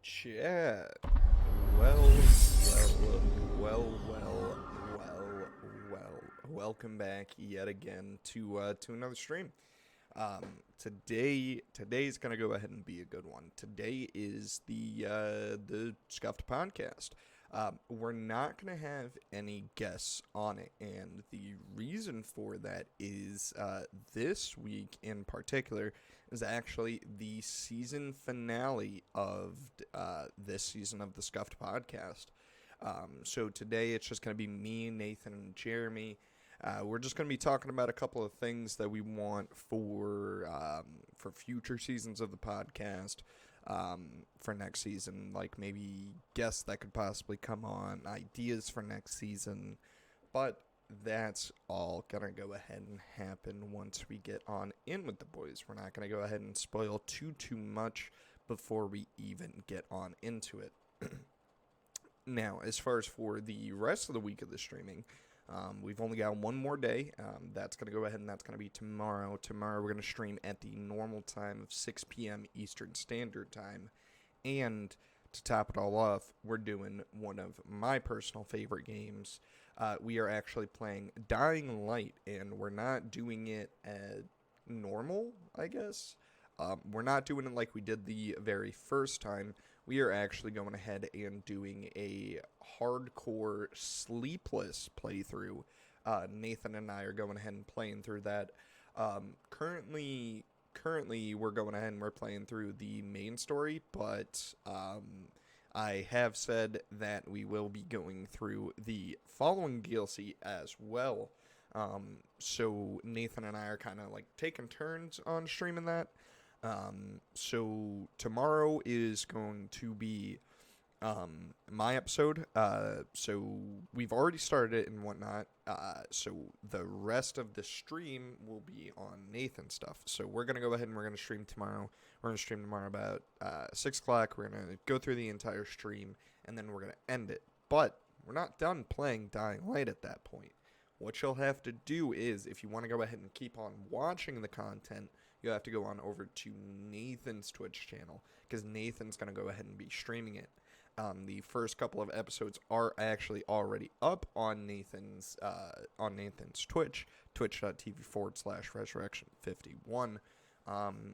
Chat. Well. Welcome back yet again to another stream. Today's gonna go ahead and be a good one. Today is the Scuffed podcast. We're not gonna have any guests on it, and the reason for that is this week in particular is actually the season finale of this season of the Scuffed podcast. So today it's just gonna be me, Nathan, and Jeremy. We're just going to be talking about a couple of things that we want for future seasons of the podcast, for next season, like maybe guests that could possibly come on, ideas for next season, but that's all going to go ahead and happen once we get on in with the boys. We're not going to go ahead and spoil too much before we even get on into it. Now, as far as for the rest of the week of the streaming, we've only got one more day. That's going to go ahead and that's going to be tomorrow. Tomorrow we're going to stream at the normal time of 6 p.m. Eastern Standard Time. And to top it all off, we're doing one of my personal favorite games. We are actually playing Dying Light, and we're not doing it at normal, I guess. We're not doing it like we did the very first time. We are actually going ahead and doing a hardcore sleepless playthrough. Nathan and I are going ahead and playing through that. Currently we're going ahead and we're playing through the main story, but I have said that we will be going through the following DLC as well. So Nathan and I are kind of like taking turns on streaming that. So tomorrow is going to be my episode. So we've already started it and whatnot. So the rest of the stream will be on Nathan's stuff. So we're gonna go ahead and we're gonna stream tomorrow. We're gonna stream tomorrow about 6 o'clock. We're gonna go through the entire stream and then we're gonna end it. But we're not done playing Dying Light at that point. What you'll have to do is, if you want to go ahead and keep on watching the content, you'll have to go on over to Nathan's Twitch channel, because Nathan's going to go ahead and be streaming it. The first couple of episodes are actually already up on Nathan's Twitch, twitch.tv/resurrection51.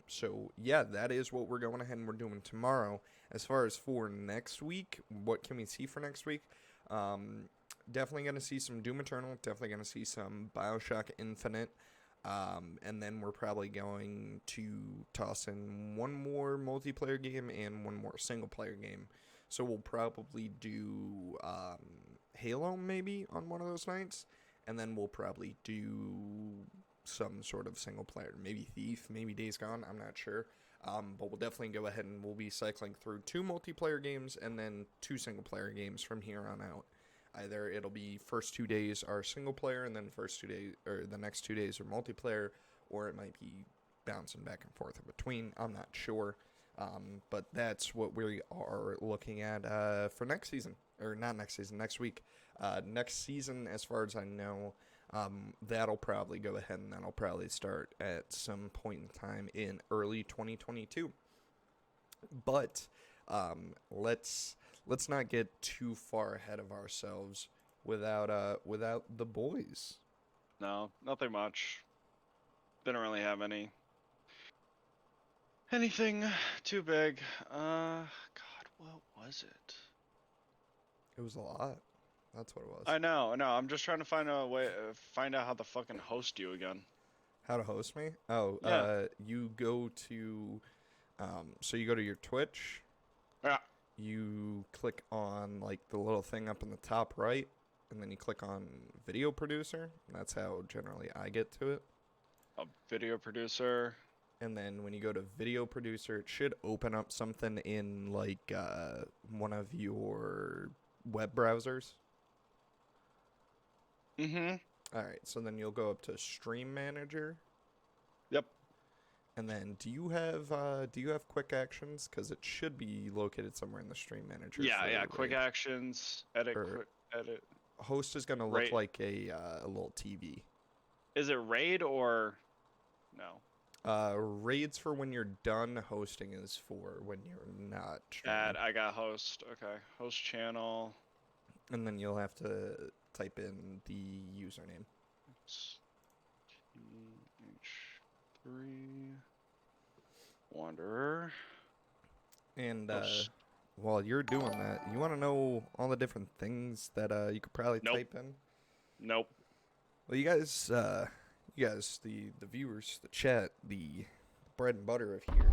So yeah, that is what we're going ahead and we're doing tomorrow. As far as for next week, what can we see for next week? Definitely going to see some Doom Eternal, definitely going to see some BioShock Infinite, and then we're probably going to toss in one more multiplayer game and one more single-player game. So we'll probably do Halo maybe on one of those nights, and then we'll probably do some sort of single-player, maybe Thief, maybe Days Gone, I'm not sure. But we'll definitely go ahead and we'll be cycling through 2 multiplayer games and then 2 single-player games from here on out. Either it'll be first 2 days are single player and then first 2 days or the next 2 days are multiplayer, or it might be bouncing back and forth in between. I'm not sure. But that's what we are looking at for next season. Or not next season, next week. Next season, as far as I know, that'll probably go ahead and that'll probably start at some point in time in early 2022. But let's not get too far ahead of ourselves without the boys. No, nothing much. Didn't really have anything too big. God, what was it? It was a lot. That's what it was. I know. I'm just trying to find a way, find out how to fucking host you again. How to host me? Oh, Yeah. you go to, so you go to your Twitch. Yeah. You click on like the little thing up in the top right, and then you click on video producer. That's how generally I get to it. A video producer. And then when you go to video producer, it should open up something in like one of your web browsers. Mm-hmm. All right, so then you'll go up to stream manager. Yep. And then do you have quick actions? Because it should be located somewhere in the stream manager. Yeah. Quick raid. actions. Edit. Or Quick edit. host is gonna look like a little TV. Is it raid or no? Raids for when you're done. Hosting is for when you're not streaming. I got host. Okay. Host channel. And then you'll have to type in the username. TH3 Wanderer. And while you're doing that, you want to know all the different things that you could probably type in? Nope. Well, you guys, the viewers, the chat, the bread and butter of here,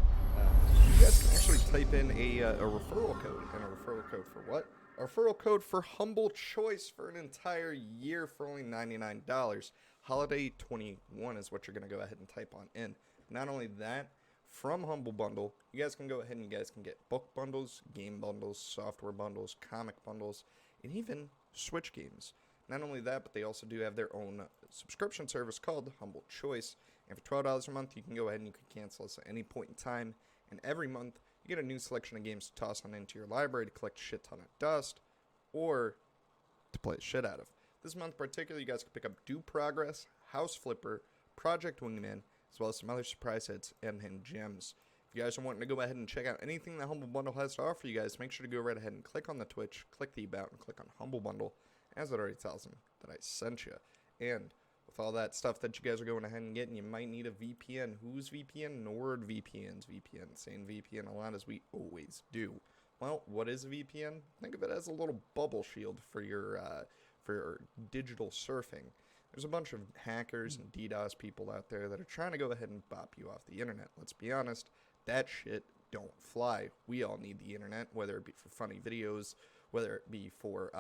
you guys can actually type in a referral code. And a referral code for what? A referral code for Humble Choice for an entire year for only $99. Holiday 21 is what you're going to go ahead and type on in. Not only that, from Humble Bundle, you guys can go ahead and you guys can get book bundles, game bundles, software bundles, comic bundles, and even Switch games. Not only that, but they also do have their own subscription service called Humble Choice. And for $12 a month, you can go ahead and you can cancel this at any point in time. And every month, you get a new selection of games to toss on into your library to collect a shit ton of dust or to play the shit out of. This month particularly, you guys can pick up Due Progress, House Flipper, Project Wingman, as well as some other surprise hits and hidden gems. If you guys are wanting to go ahead and check out anything that Humble Bundle has to offer you guys, make sure to go right ahead and click on the Twitch, click the About, and click on Humble Bundle, as it already tells them that I sent you. And with all that stuff that you guys are going ahead and getting, you might need a VPN. Whose VPN? NordVPN's VPN. Saying VPN a lot as we always do. Well, what is a VPN? Think of it as a little bubble shield for your digital surfing. There's a bunch of hackers and DDoS people out there that are trying to go ahead and bop you off the internet. Let's be honest, that shit don't fly. We all need the internet, whether it be for funny videos, whether it be for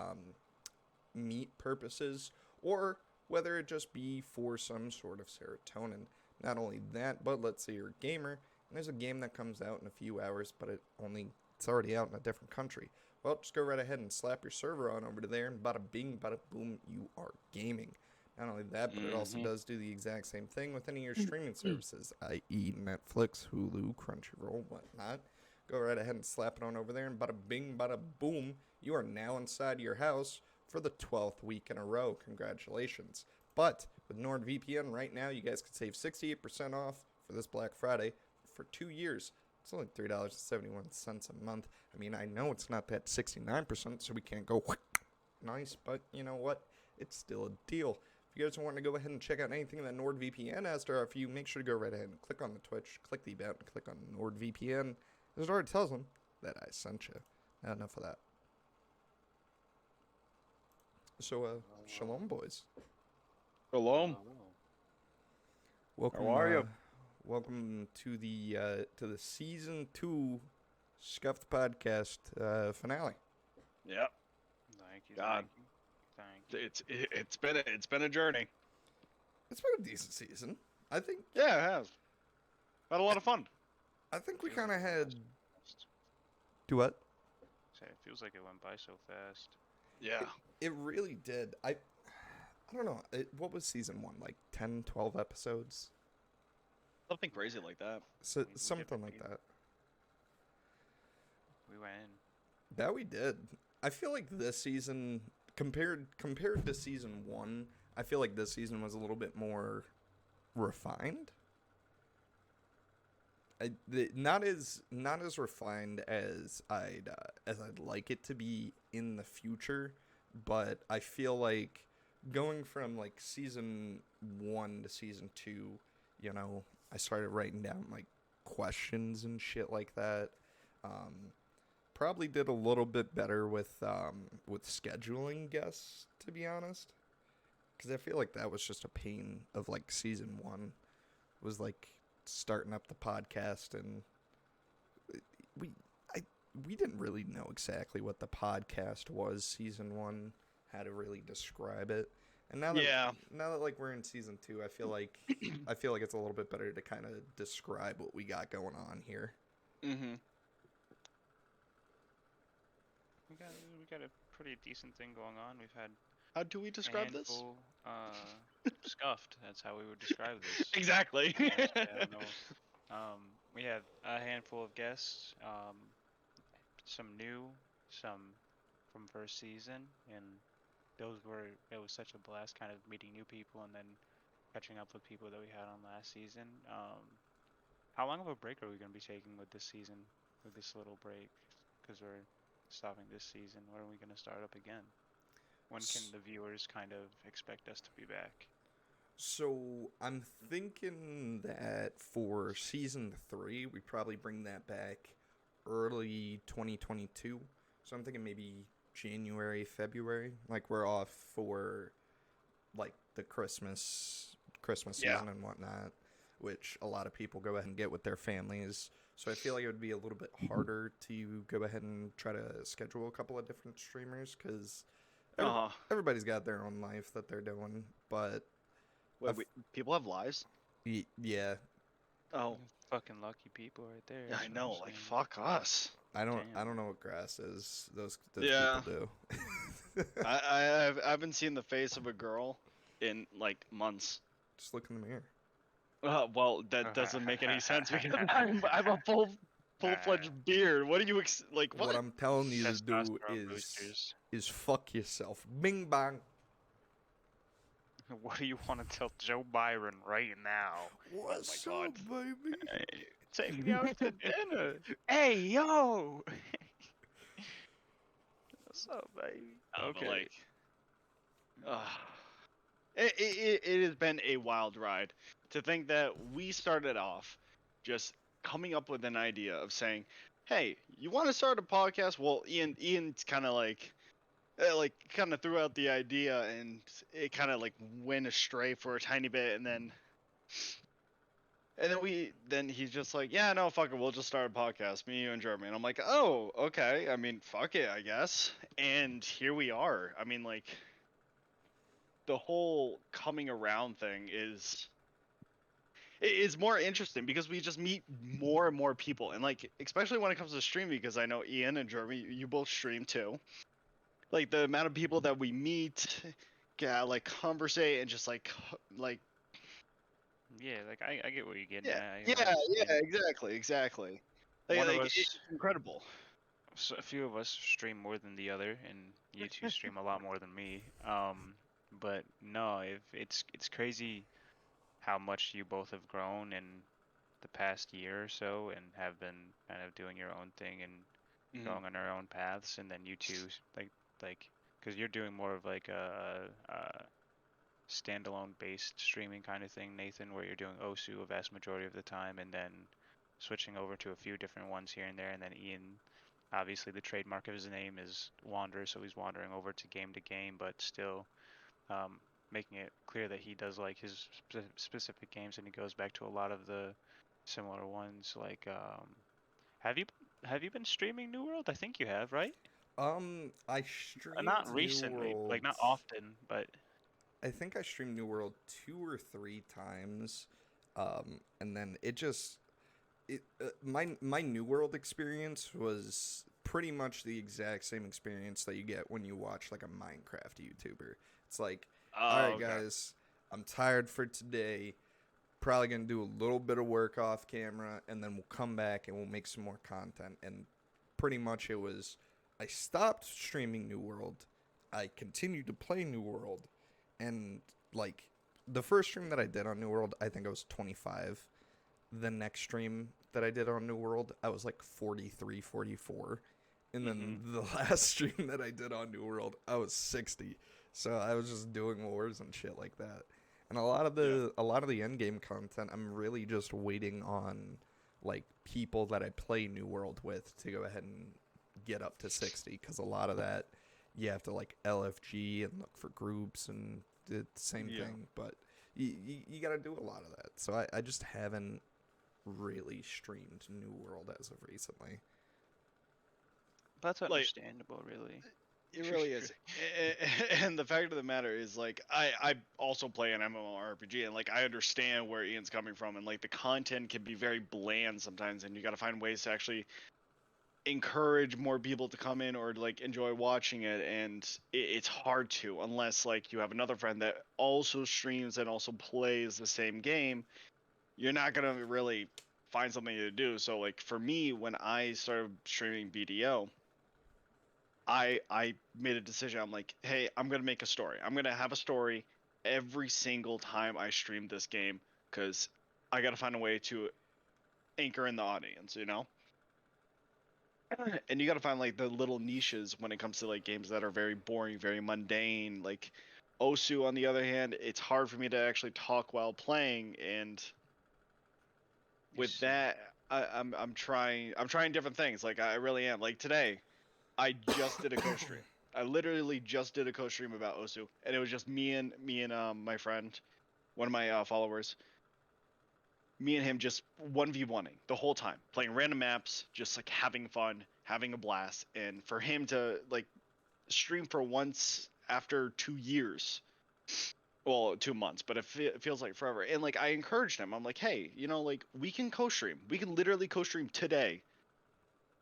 meat purposes, or whether it just be for some sort of serotonin. Not only that, but let's say you're a gamer, and there's a game that comes out in a few hours, but it's already out in a different country. Well, just go right ahead and slap your server on over to there, and bada bing, bada boom, you are gaming. Not only that, but it also does do the exact same thing with any of your streaming services, i.e. Netflix, Hulu, Crunchyroll, whatnot. Go right ahead and slap it on over there, and bada bing, bada boom, you are now inside your house for the 12th week in a row. Congratulations. But with NordVPN right now, you guys can save 68% off for this Black Friday for 2 years. It's only $3.71 a month. I mean, I know it's not that 69%, so we can't go nice, but you know what? It's still a deal. If you guys want to go ahead and check out anything that NordVPN has to offer you, make sure to go right ahead and click on the Twitch, click the About, and click on NordVPN. As it already tells them that I sent you. Now enough of that. So, shalom, boys. Shalom. Welcome. How are you? Welcome to the season 2 Scuffed podcast finale. Yep. Thank you. God. Thank you. It's been a journey. It's been a decent season, I think. Yeah, it has. Had a lot of fun. I think we kind of had. Do what? Say, it feels like it went by so fast. Yeah. It really did. I don't know. What was season 1? Like 10, 12 episodes? Something crazy like that. So We something like that. We went in. That we did. I feel like this season, compared to season 1, I feel like this season was a little bit more refined. Not as refined as I'd like it to be in the future, but I feel like going from like season 1 to season 2, you know, I started writing down like questions and shit like that. Probably did a little bit better with scheduling guests, to be honest, because I feel like that was just a pain of like season one, was like starting up the podcast, and we we didn't really know exactly what the podcast was season one, how to really describe it. And now that like we're in season two, I feel like it's a little bit better to kind of describe what we got going on here. Mm-hmm. We got a pretty decent thing going on. We've had How do we a describe this? handful, scuffed. That's how we would describe this. Exactly. I don't know. We had a handful of guests. Some new, some from first season, and it was such a blast, kind of meeting new people and then catching up with people that we had on last season. How long of a break are we going to be taking with this season, with this little break? Because we're stopping this season. When are we going to start up again? When can the viewers kind of expect us to be back? So I'm thinking that for season 3, we probably bring that back early 2022. So I'm thinking maybe January, February. Like we're off for like the Christmas season and whatnot, which a lot of people go ahead and get with their families. So I feel like it would be a little bit harder to go ahead and try to schedule a couple of different streamers, because everybody's got their own life that they're doing. But Wait, people have lives? yeah, Oh, Fucking lucky people right there. yeah, I that's what know. I'm Like, saying. fuck us. I don't Damn. know what grass is. Those Yeah. people do. I haven't seen the face of a girl in like months. Just look in the mirror. Well, that doesn't make any sense because I'm a full-fledged beard. What do you like? What I'm telling you to do Testosterone boosters. is fuck yourself. Bing bang. What do you want to tell Joe Byron right now? What's God. up, baby? Take me out to dinner. Hey, yo! What's up, baby? But, like, it has been a wild ride. To think that we started off just coming up with an idea of saying, "Hey, you want to start a podcast?" Well, Ian's kind of like kind of threw out the idea, and it kind of like went astray for a tiny bit, and then he's just like, "Yeah, no, fuck it, we'll just start a podcast, me, you, and Jeremy." And I'm like, "Oh, okay. I mean, fuck it, I guess." And here we are. I mean, like, the whole coming around thing is more interesting because we just meet more and more people, and like, especially when it comes to streaming, because I know Ian and Jeremy, you both stream too. Like, the amount of people that we meet, like, conversate and just like Yeah, like I get what you're getting yeah, at. exactly. One of It's us, incredible. a few of us stream more than the other, and you two stream a lot more than me. But no, it's crazy how much you both have grown in the past year or so, and have been kind of doing your own thing and going on our own paths, and then you two like because you're doing more of like a standalone based streaming kind of thing, Nathan, where you're doing Osu a vast majority of the time, and then switching over to a few different ones here and there, and then Ian, obviously the trademark of his name is Wander, so he's wandering over to game, but still making it clear that he does like his specific games, and he goes back to a lot of the similar ones. Like, have you been streaming New World? I think you have, right? I streamed Not New recently, World. like not often, but I think I streamed New World 2 or 3 times, and then my New World experience was pretty much the exact same experience that you get when you watch like a Minecraft YouTuber. It's like, all right, guys, I'm tired for today. Probably gonna do a little bit of work off camera, and then we'll come back and we'll make some more content. And pretty much it was, I stopped streaming New World. I continued to play New World. And, like, the first stream that I did on New World, I think I was 25. The next stream that I did on New World, I was, like, 43, 44. And then the last stream that I did on New World, I was 60. So I was just doing wars and shit like that. And a lot of the end game content, I'm really just waiting on like people that I play New World with to go ahead and get up to 60, because a lot of that you have to like LFG and look for groups and the same Yeah. thing, but you got to do a lot of that. So I just haven't really streamed New World as of recently. That's Like, understandable, really. it really is. And the fact of the matter is, like, I also play an MMORPG, and like I understand where Ian's coming from, and like the content can be very bland sometimes, and you got to find ways to actually encourage more people to come in or like enjoy watching it, and it's hard to unless like you have another friend that also streams and also plays the same game. You're not gonna really find something to do. So like for me, when I started streaming BDO, I made a decision. I'm like, hey, I'm gonna make a story. I'm gonna have a story every single time I stream this game, because I gotta find a way to anchor in the audience, you know. And you gotta find like the little niches when it comes to like games that are very boring, very mundane. Like Osu, on the other hand, it's hard for me to actually talk while playing, and with that, I'm trying different things. Like I really am. Like today, I just did a co-stream. I literally just did a co-stream about Osu, and it was just me and my friend, one of my followers. Me and him just 1v1ing the whole time, playing random maps, just like having fun, having a blast. And for him to like stream for once after 2 years, well, 2 months, but it feels like forever. And like I encouraged him. I'm like, hey, you know, like we can co-stream. We can literally co-stream today,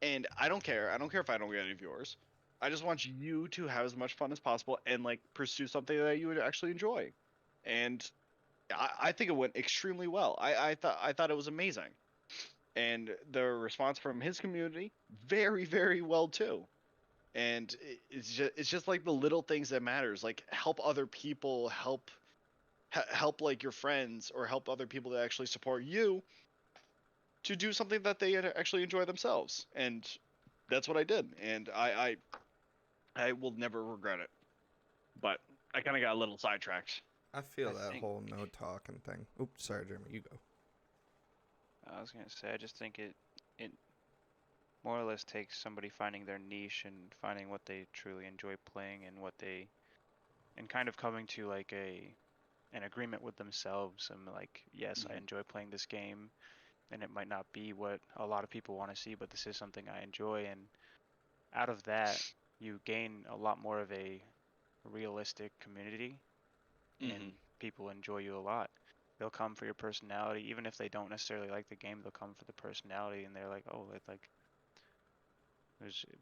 and I don't care. I don't care if I don't get any viewers. I just want you to have as much fun as possible and like pursue something that you would actually enjoy. And I think it went extremely well. I thought it was amazing, and the response from his community very very well too. And it's just like the little things that matters. Like help other people, help like your friends, or help other people that actually support you to do something that they actually enjoy themselves. And that's what I did, and I will never regret it. But I kind of got a little sidetracked. I feel I that think- whole no talking thing. Oops, sorry, Jeremy, you go. I was gonna say, I just think it more or less takes somebody finding their niche and finding what they truly enjoy playing and and kind of coming to like an agreement with themselves and like, yes, I Mhm. enjoy playing this game, and it might not be what a lot of people want to see, but this is something I enjoy, and out of that you gain a lot more of a realistic community, and people enjoy you a lot. They'll come for your personality, even if they don't necessarily like the game. They'll come for the personality, and they're like, oh, like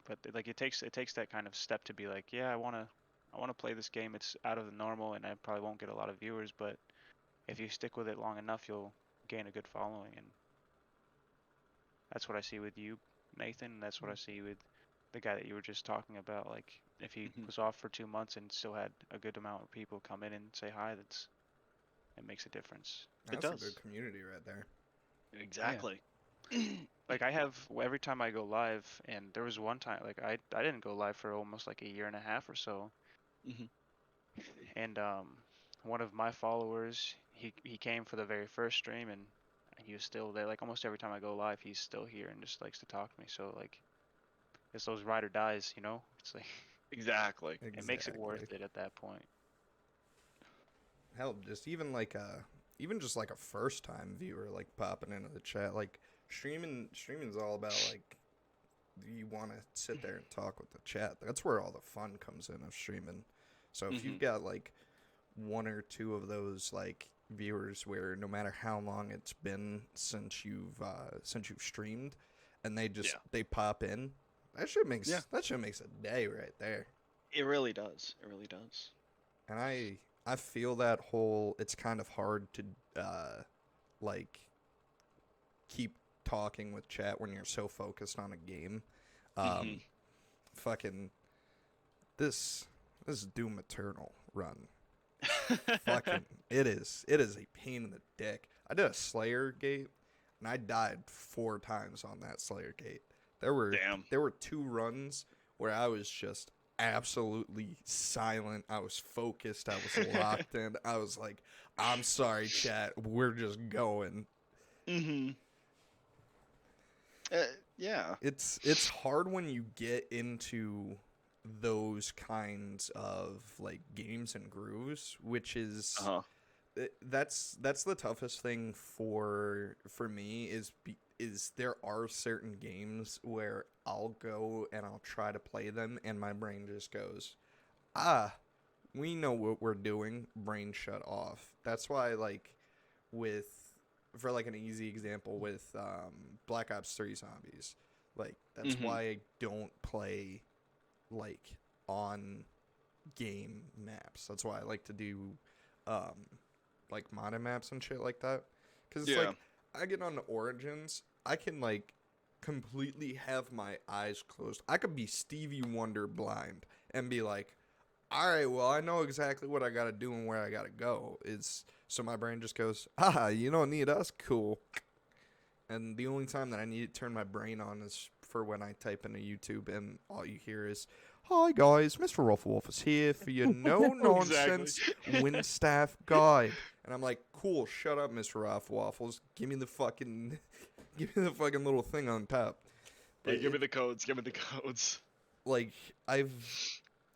but like it takes that kind of step to be like, yeah, I wanna play this game. It's out of the normal, and I probably won't get a lot of viewers, but if you stick with it long enough, you'll gain a good following, and that's what I see with you, Nathan. And that's what I see with the guy that you were just talking about. Like, if he was off for 2 months and still had a good amount of people come in and say hi, it makes a difference. It That's a does. good community right there. Exactly. Like I have every time I go live, and there was one time like I didn't go live for almost like a year and a half or so, Mhm. and one of my followers, he came for the very first stream, and he was still there. Like almost every time I go live, he's still here and just likes to talk to me. So like it's those ride or dies, you know? It's like Exactly. it makes it worth it at that point. Hell, just even just like a first time viewer like popping into the chat, like streaming's all about like you want to sit there and talk with the chat. That's where all the fun comes in of streaming. So if you've got like one or two of those like viewers where no matter how long it's been since you've streamed, and they pop in, that shit makes a day right there. It really does. It really does. And I feel that whole, it's kind of hard to like keep talking with chat when you're so focused on a game. Fucking this Doom Eternal run. Fucking it is a pain in the dick. I did a Slayer gate and I died 4 times on that Slayer gate. There were 2 runs where I was just absolutely silent. I was focused. I was locked in. I was like, I'm sorry, chat. We're just going. Mm-hmm. Yeah. It's hard when you get into those kinds of like games and grooves, which is Uh-huh. that's the toughest thing for me is there are certain games where I'll go and I'll try to play them and my brain just goes, ah, we know what we're doing, brain shut off. That's why like with for like an easy example with Black Ops 3 Zombies, like that's Mm-hmm. why I don't play like on game maps. That's why I like to do um like modded maps and shit like that. Cuz it's Yeah. like I get on the Origins, I can like completely have my eyes closed. I could be Stevie Wonder blind and be like, all right, well, I know exactly what I got to do and where I got to go. Is so my brain just goes, you don't need us, cool. And the only time that I need to turn my brain on is for when I type into YouTube and all you hear is, "Hi guys, Mr. Rufflewolf is here for your no Exactly. nonsense Winstaff guide." And I'm like, "Cool, shut up, Mr. Ruffwaffles. Give me the fucking, give me the fucking little thing on top." Yeah, But give me the codes. Give me the codes. like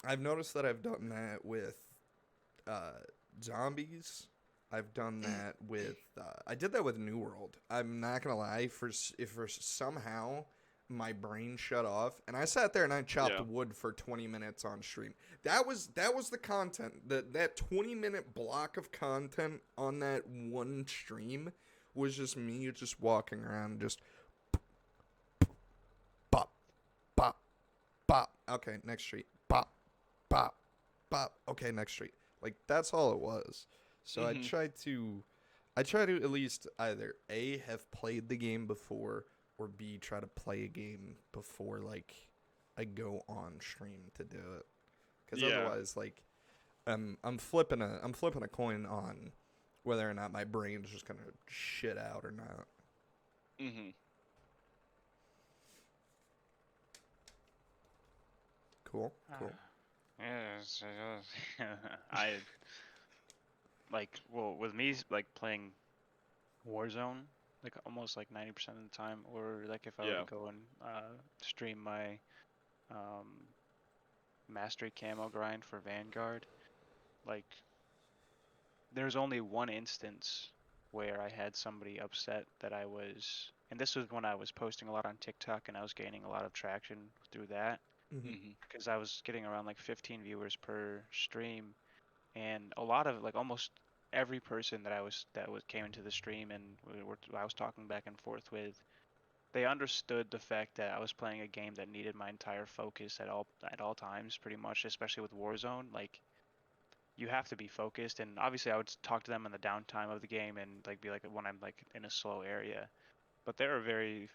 I've noticed that I've done that with uh, zombies. I've done that with. I did that with New World. I'm not gonna lie. If for somehow my brain shut off, and I sat there and I chopped Yeah. wood for 20 minutes on stream. That was the content. That 20-minute block of content on that one stream was just me just walking around, just bop, bop, bop. Okay, next street. Bop, bop, bop. Okay, next street. Like that's all it was. So Mm-hmm. I try to at least either A have played the game before or B try to play a game before like I go on stream to do it. Cuz Yeah. otherwise like I'm flipping a coin on whether or not my brain's just going to shit out or not. Mm-hmm. Cool. Cool. Yes, I well with me like playing Warzone like almost like 90% of the time, or like if I were to Yeah. go and stream my um, mastery camo grind for Vanguard, like there's only one instance where I had somebody upset that I was, and this was when I was posting a lot on TikTok and I was gaining a lot of traction through that Mm-hmm. Mm-hmm. because I was getting around like 15 viewers per stream, and a lot of like almost every person that came into the stream and I was talking back and forth with, they understood the fact that I was playing a game that needed my entire focus at all times, pretty much, especially with Warzone. Like you have to be focused, and obviously I would talk to them in the downtime of the game and like be like when I'm like in a slow area. But there are very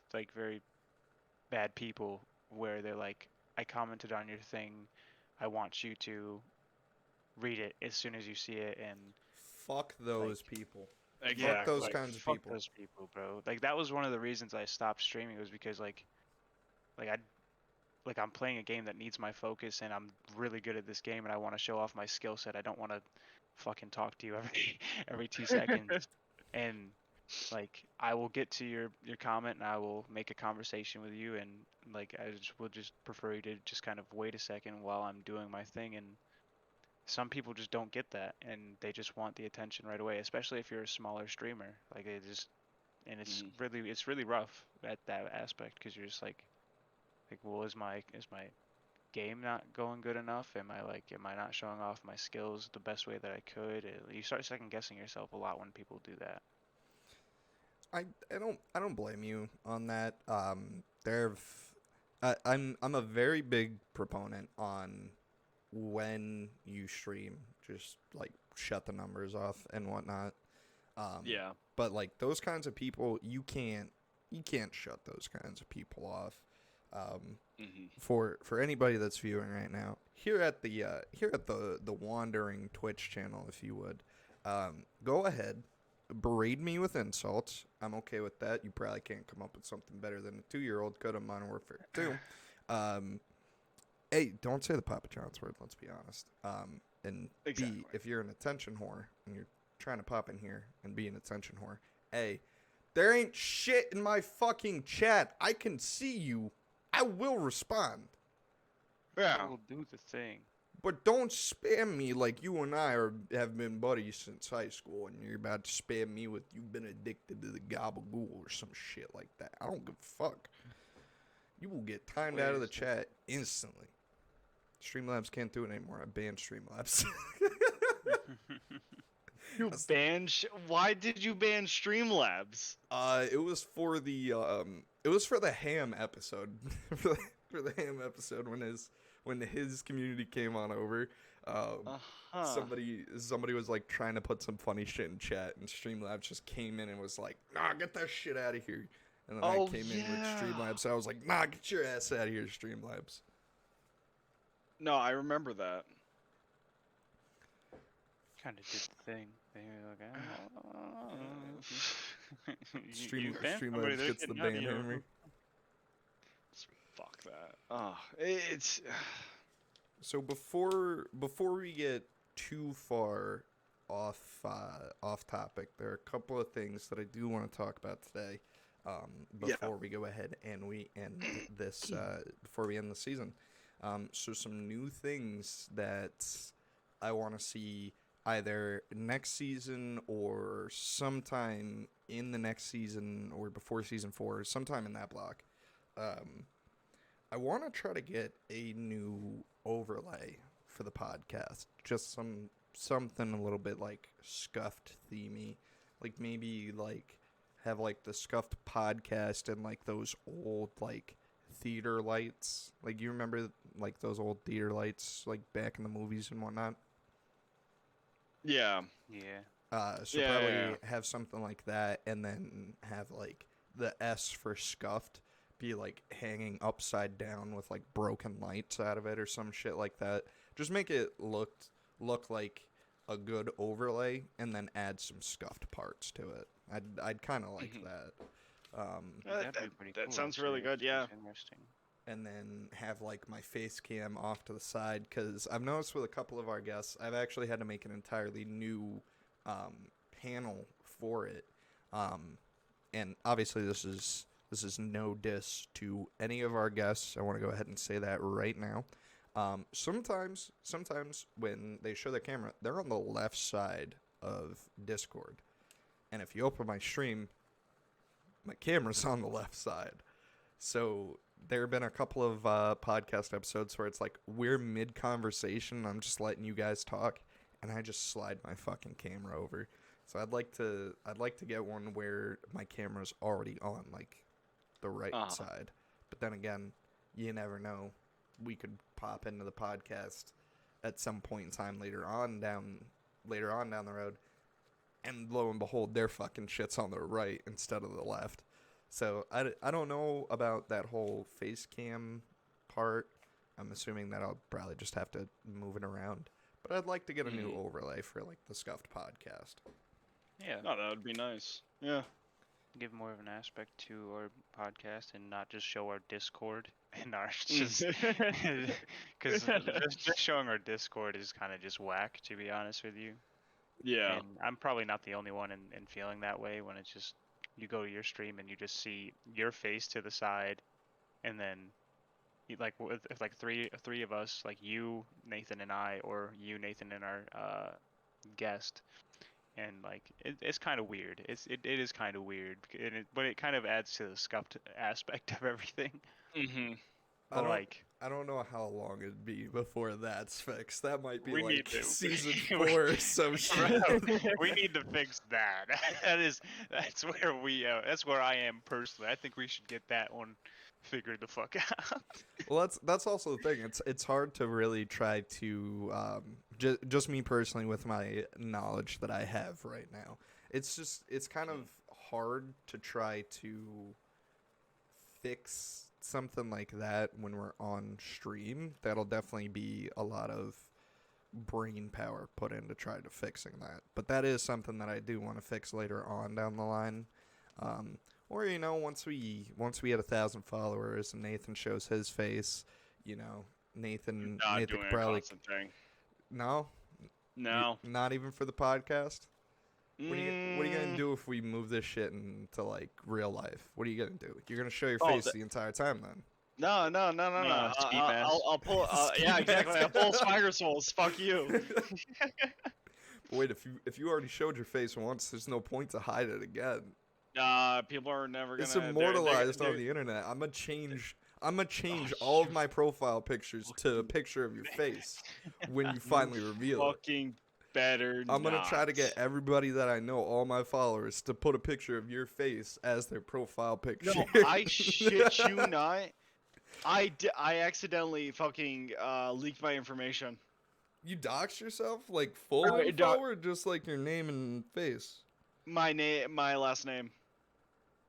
bad people where they're like, I commented on your thing, I want you to read it as soon as you see it, and Fuck like those people. Fuck yeah, those Exactly. like kinds of fuck people. those people, bro. Like that was one of the reasons I stopped streaming, was because like I like I'm playing a game that needs my focus and I'm really good at this game and I want to show off my skill set. I don't want to fucking talk to you every every 2 seconds. And like I will get to your comment and I will make a conversation with you, and like I just will just prefer you to just kind of wait a second while I'm doing my thing. And some people just don't get that and they just want the attention right away, especially if you're a smaller streamer. Like it just, and Mm-hmm. it's really rough at that aspect because you're just like well, is my game not going good enough? Am I not showing off my skills the best way that I could? You start second guessing yourself a lot when people do that. I, I don't blame you on that. There've I'm a very big proponent on when you stream, just like shut the numbers off and whatnot. Um, Yeah. but like those kinds of people, you can't shut those kinds of people off. Um, Mm-hmm. for anybody that's viewing right now, here at the Wandering Twitch channel, if you would, go ahead, berate me with insults. I'm okay with that. You probably can't come up with something better than a 2-year-old could on Modern Warfare 2. Um, A, don't say the Papa John's word, let's be honest. And Exactly. B, if you're an attention whore and you're trying to pop in here and be an attention whore, A, there ain't shit in my fucking chat. I can see you. I will respond. Yeah. We'll do the thing. But don't spam me like you and I have been buddies since high school, and you're about to spam me with you've been addicted to the gabagool or some shit like that. I don't give a fuck. You will get timed out of the chat instantly. Streamlabs can't do it anymore. I banned Streamlabs. You banned. Why did you ban Streamlabs? It was for the ham episode. for the ham episode when his community came on over. Somebody was like trying to put some funny shit in chat, and Streamlabs just came in and was like, "Nah, get that shit out of here." And then I came in with Streamlabs, so I was like, "Nah, get your ass out of here, Streamlabs." No, I remember that. Kind of did the thing. They were like, Streamlabs gets the ban hammer. Fuck that. Oh, it's. So before we get too far off topic, there are a couple of things that I do want to talk about today. Before we go ahead and we end this, before we end the season. So some new things that I want to see either next season or sometime in the next season or before season 4, sometime in that block. I want to try to get a new overlay for the podcast. Just something a little bit like Scuffed themey. Like maybe like have like the Scuffed podcast and like those old like theater lights. Like you remember like those old theater lights like back in the movies and whatnot? Yeah. Yeah. So probably have something like that, and then have like the S for Scuffed be like hanging upside down with like broken lights out of it or some shit like that. Just make it look like a good overlay, and then add some Scuffed parts to it. I'd kind of like that. That'd be pretty That cool, sounds actually. really good. Yeah. That's interesting. And then have like my face cam off to the side, because I've noticed with a couple of our guests, I've actually had to make an entirely new panel for it. And obviously this is no diss to any of our guests. I want to go ahead and say that right now. Sometimes when they show their camera, they're on the left side of Discord. And if you open my stream, my camera's on the left side. So there have been a couple of podcast episodes where it's like we're mid-conversation, I'm just letting you guys talk, and I just slide my fucking camera over. So I'd like to get one where my camera's already on like the right side. But then again, you never know. We could pop into the podcast at some point in time later on down the road, and lo and behold, their fucking shit's on the right instead of the left. So I don't know about that whole face cam part. I'm assuming that I'll probably just have to move it around. But I'd like to get a new overlay for like the Scuffed podcast. Yeah. No, that would be nice. Yeah. Give more of an aspect to our podcast and not just show our Discord and our just because just showing our Discord is kind of just whack, to be honest with you. Yeah. And I'm probably not the only one in feeling that way when it's just you go to your stream and you just see your face to the side, and then you, like if like three of us, like you, Nathan, and I, or you, Nathan, and our guest. And like it's kind of weird. It is kind of weird, but it kind of adds to the Scuffed aspect of everything. Mm-hmm. I don't know how long it'd be before that's fixed. That might be We like need to. season 4 or some shit. We need to fix that. That's where I am personally. I think we should get that one figured the fuck out. Well, that's also the thing. It's hard to really try to just me personally with my knowledge that I have right now. It's kind of hard to try to fix something like that when we're on stream. That'll definitely be a lot of brain power put into trying to fixing that. But that is something that I do want to fix later on down the line. Or, you know, once we hit 1,000 followers and Nathan shows his face, you know, Nathan Not Nathan doing a probably constant thing. no, No. not even for the podcast. What are you gonna Mm. do if we move this shit into like real life? What are you gonna do? You're gonna show your Oh, face the entire time then. No. Ski mask. I'll pull. Ski Yeah, exactly. mask. I'll pull Spider Souls. Fuck you. But wait, if you already showed your face once, there's no point to hide it again. People are never gonna. It's immortalized on the internet. I'm gonna change all of my profile pictures to a picture of your face when you finally reveal it. Fucking better. I'm gonna try to not. get everybody that I know, all my followers, to put a picture of your face as their profile picture. No, I shit you not. I accidentally fucking leaked my information. You dox yourself like full Alright, info or just like your name and face? My last name.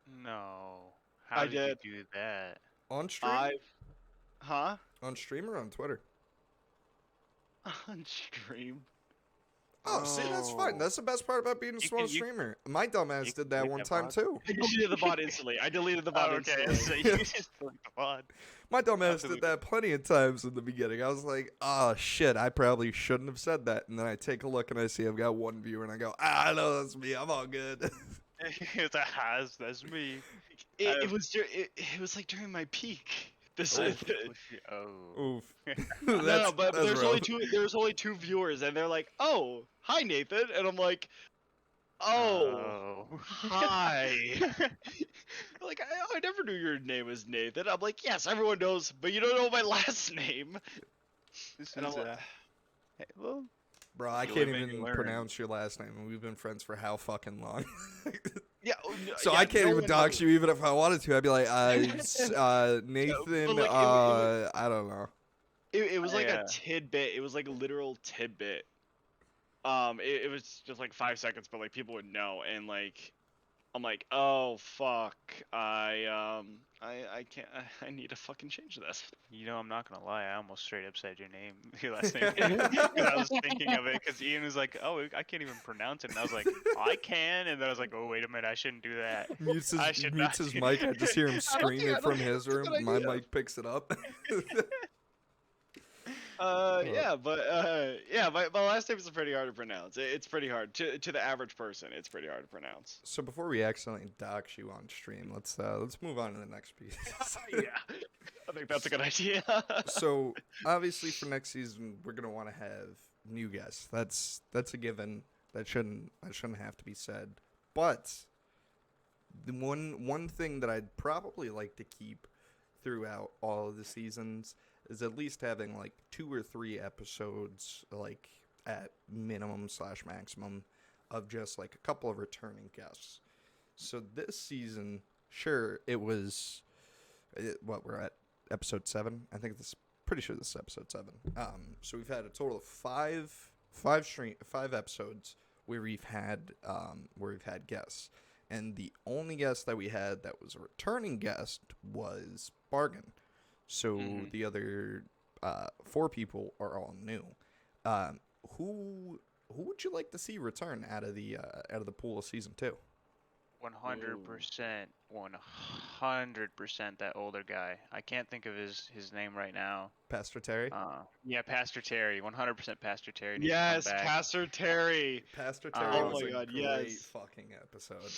No. How I did did. you do that? On stream? Huh? On stream or on Twitter? On stream. Oh, see, that's fine. Oh. That's the best part about being a You small can- you- streamer. My dumbass you did can that delete one that time bot. too. I deleted the bot instantly. I deleted the bot instantly. So you just delete the bot. My dumbass Absolutely. did that plenty of times in the beginning. I was like, oh shit, I probably shouldn't have said that. And then I take a look and I see I've got one viewer and I go, I know that's me. I'm all good. It's a has. That's me. It was like during my peak. This Oh. Oof. no, but that's there's rough. only two. There's only two viewers, and they're like, "Oh, hi, Nathan," and I'm like, "Oh, hi." Like I never knew your name was Nathan. I'm like, "Yes, everyone knows, but you don't know my last name." This And is I'm like, hey, well, Bro, I You can't live and even you learn. pronounce your last name, and we've been friends for how fucking long? yeah. So yeah, I can't no even one dox knows. you even if I wanted to. I'd be like, Nathan, like, I don't know. It was like Yeah. a tidbit. It was like a literal tidbit. It was just like 5 seconds, but like people would know, and like, I'm like, oh fuck, I can't, I need to fucking change this. you know, I'm not gonna lie. I almost straight up said your name, your last name, because I was thinking of it. Because Ian was like, "Oh, I can't even pronounce it," and I was like, "I can," and then I was like, "Oh, wait a minute, I shouldn't do that." Mutes I should mutes not his do mic. I that. just hear him I scream don't it from think his that's a room. good My idea. mic picks it up. Yeah, but yeah, my last name is pretty hard to pronounce. It's pretty hard to the average person. It's pretty hard to pronounce. So before we accidentally dox you on stream, let's move on to the next piece. Yeah, I think that's a good idea. So obviously for next season we're gonna want to have new guests. That's a given. That shouldn't have to be said. But the one thing that I'd probably like to keep throughout all of the seasons is at least having like 2 or 3 episodes, like at minimum / maximum, of just like a couple of returning guests. So this season, sure, it was what we're at episode 7. I think pretty sure this is episode 7. So we've had a total of five episodes where we've had guests, and the only guest that we had that was a returning guest was Bargain. So the other 4 people are all new. Who would you like to see return out of the pool of season 2? 100%, 100% that older guy. I can't think of his name right now. Pastor Terry. Yeah, Pastor Terry. 100% Pastor Terry. Needs Yes, to come back. Pastor Terry. Pastor Terry Oh was my a God, great yes. fucking episode.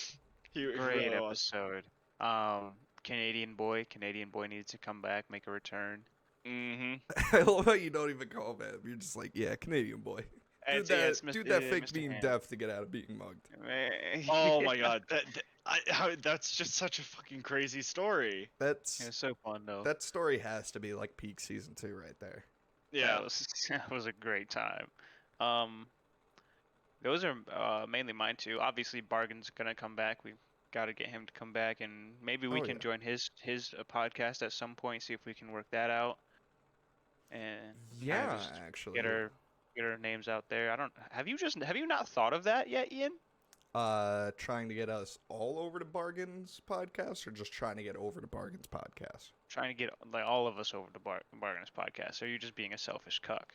He Great really was. episode. Canadian boy needs to come back, make a return. Mm-hmm. I love how you don't even call him. You're just like, yeah, Canadian boy. Do that fake Mr. being Ham. deaf to get out of being mugged. Oh my God, that's just such a fucking crazy story. That's It was so fun though. that story has to be like peak season 2 right there. Yeah. That was a great time. Those are mainly mine too. Obviously, Bargain's gonna come back. We've got to get him to come back, and maybe we Oh, can yeah. join his podcast at some point. See if we can work that out. And Yeah, just actually. get our names out there. I don't. Have you not thought of that yet, Ian? Trying to get us all over to Bargain's podcast, or just trying to get over to Bargain's podcast? Trying to get like all of us over to Bargain's podcast. Or are you just being a selfish cuck?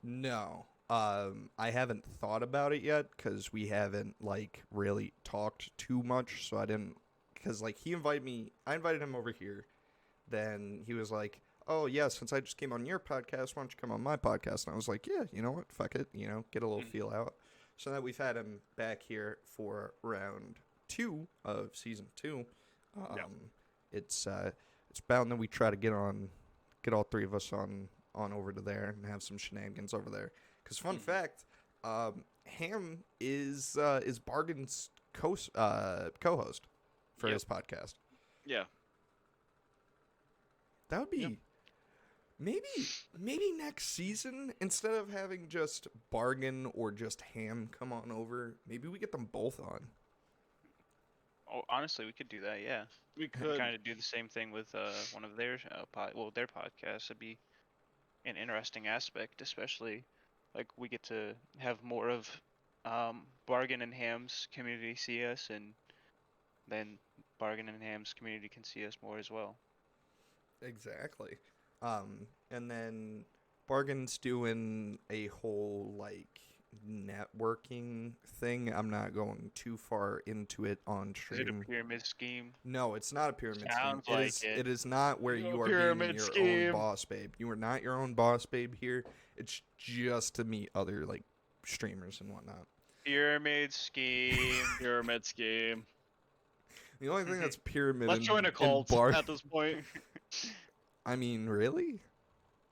No. I haven't thought about it yet because we haven't like really talked too much. So I didn't, because like I invited him over here. Then he was like, oh yeah, since I just came on your podcast, why don't you come on my podcast? And I was like, yeah, you know what, fuck it, get a little feel out. So that we've had him back here for round 2 of season 2. It's bound that we try to get all 3 of us on over to there and have some shenanigans over there. Because fun fact, Ham is Bargain's co-host for his podcast. Yeah. That would be maybe next season, instead of having just Bargain or just Ham come on over, maybe we get them both on. Oh, honestly, we could do that. Yeah, We could. kind of do the same thing with one of their their podcasts. It'd be an interesting aspect, especially like we get to have more of Bargain and Ham's community see us, and then Bargain and Ham's community can see us more as well. Exactly. And then Bargain's doing a whole like networking thing. I'm not going too far into it on Is it a stream. pyramid scheme? No, it's not a pyramid Sounds scheme. like it. It is not where No you are being pyramid your scheme. own boss, babe. You are not your own boss, babe, here. It's just to meet other like streamers and whatnot. Pyramid scheme. Pyramid scheme. The only thing that's pyramid Let's join a cult at this point. I mean, really?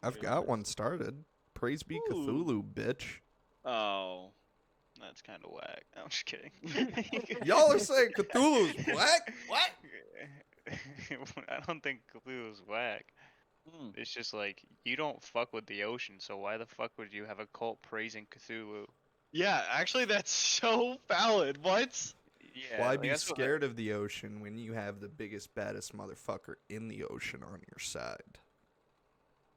I've got one started. Praise be Ooh. Cthulhu, bitch. Oh. That's kind of whack. I'm just kidding. Y'all are saying Cthulhu's whack? What? I don't think Cthulhu's whack. It's just like, you don't fuck with the ocean, so why the fuck would you have a cult praising Cthulhu? Yeah, actually, that's so valid. What? Yeah, Why like, be that's what- scared of the ocean when you have the biggest, baddest motherfucker in the ocean on your side?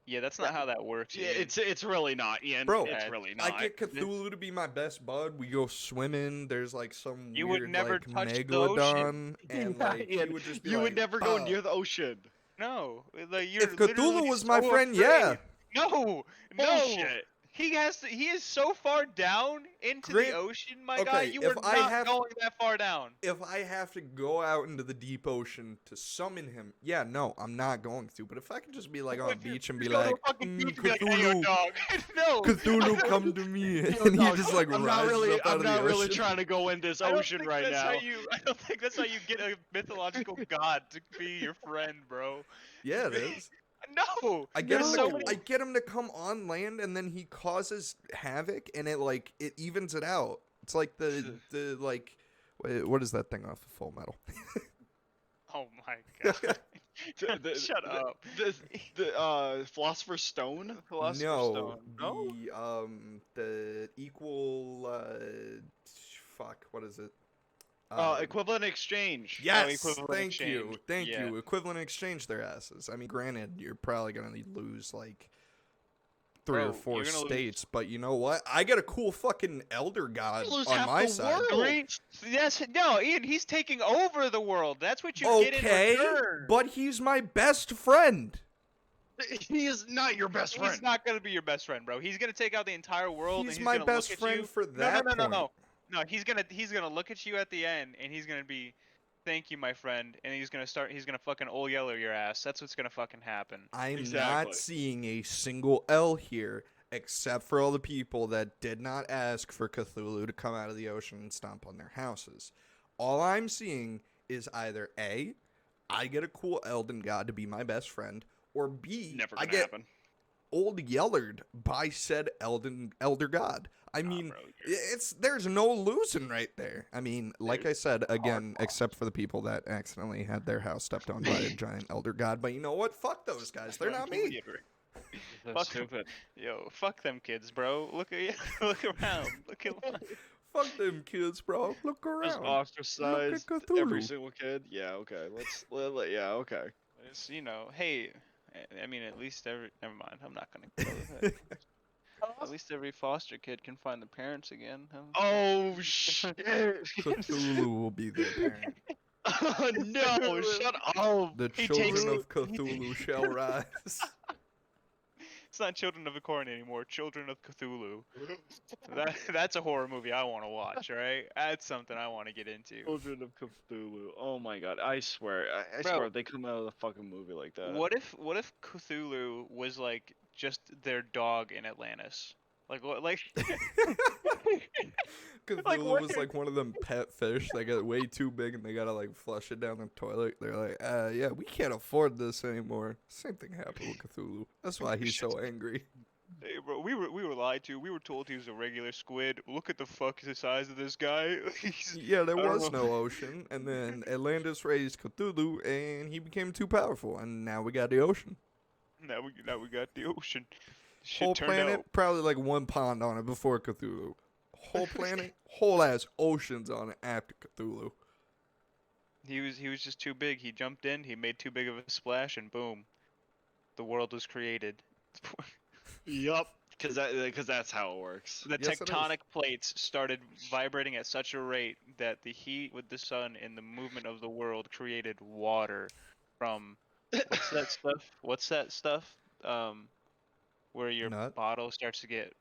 Yeah, that's not how that works. Yeah, Ian. it's really not, Ian. Bro, it's really not. I get Cthulhu to be my best bud. We go swimming. There's like some You would weird never like touch the megalodon, and Yeah, like Ian, he would just be you like, would never go "Bow." near the ocean. No, like you're If Cthulhu literally was my so friend, afraid. yeah. No, no. Bullshit. He is so far down into Grant- the ocean, my guy. okay, You if are I not have- going that far down. If I have to go out into the deep ocean to summon him, yeah, no, I'm not going to. But if I can just be like on a beach and be Just go to like, a fucking beach and be like, hey, yo, Cthulhu, dog. No. Cthulhu, come to me, and he Dog, just like I'm rises not really, up out I'm of the not really ocean. trying to go in this I don't ocean think right that's now. how I don't think that's how you get a mythological god to be your friend, bro. Yeah, it is. No. I get there's him. so To, many- I get him to come on land, and then he causes havoc, and it evens it out. It's like the like, what is that thing off of Full Metal? Oh my god. Shut the- up. The Philosopher's Stone? Philosopher's No, Stone. No. the equal fuck, what is it? Equivalent exchange. Yes, equivalent thank you, exchange. Yeah. Equivalent exchange their asses. I mean, granted, you're probably gonna lose like 3 or Bro, 4 you're gonna lose- states, but you know what? I get a cool fucking elder god You lose on half my the side. world. Yes, no, Ian, he's taking over the world. That's what you get in Okay, return. but he's my best friend. He is not your best friend. He's not gonna be your best friend, bro. He's gonna take out the entire world. He's and my gonna best look at friend you. for that No. No, he's gonna look at you at the end, and he's gonna be, thank you, my friend, and he's gonna fucking old yeller your ass. That's what's gonna fucking happen. I'm Exactly. not seeing a single L here, except for all the people that did not ask for Cthulhu to come out of the ocean and stomp on their houses. All I'm seeing is either A, I get a cool Elden god to be my best friend, or B, Never I gonna get happen. old yellered by said elder god. I mean, bro, you're- there's no losing right there. I mean, like I said again, except for the people that accidentally had their house stepped on by a giant elder god. But you know what? Fuck those guys. They're not me. Fuck them. Yo, fuck them kids, bro. Look at look around. Look at Fuck them kids, bro. Look Just around. ostracized Look at every Cthulhu. single kid. Yeah, okay. Yeah, okay. It's, hey, I mean, at least never mind. I'm not gonna go with it. At least every foster kid can find the parents again. Huh? Oh shit! Cthulhu will be their parent. Oh, no, shut up. The He children takes- of Cthulhu shall rise. It's not Children of the Corn anymore. Children of Cthulhu. That's a horror movie I want to watch. All right, that's something I want to get into. Children of Cthulhu. Oh my god! I swear, I Bro. swear, if they come out of a fucking movie like that. What if Cthulhu was like just their dog in Atlantis? Like what? Like Cthulhu what was like one of them pet fish that get way too big and they gotta like flush it down the toilet. They're like, yeah, we can't afford this anymore. Same thing happened with Cthulhu. That's why he's so angry. Hey, bro, we were lied to. We were told he was a regular squid. Look at the size of this guy. Yeah, there I don't was know. no ocean, and then Atlantis raised Cthulhu, and he became too powerful, and now we got the ocean. Now we got the ocean. Shit Whole turned planet, out. probably like one pond on it before Cthulhu. Whole planet, whole ass oceans on it after Cthulhu. He was just too big. He jumped in. He made too big of a splash, and boom, the world was created. Yup. Because that's how it works. The Yes, it is. tectonic plates started vibrating at such a rate that the heat with the sun and the movement of the world created water from what's that stuff? Where your Nut? bottle starts to get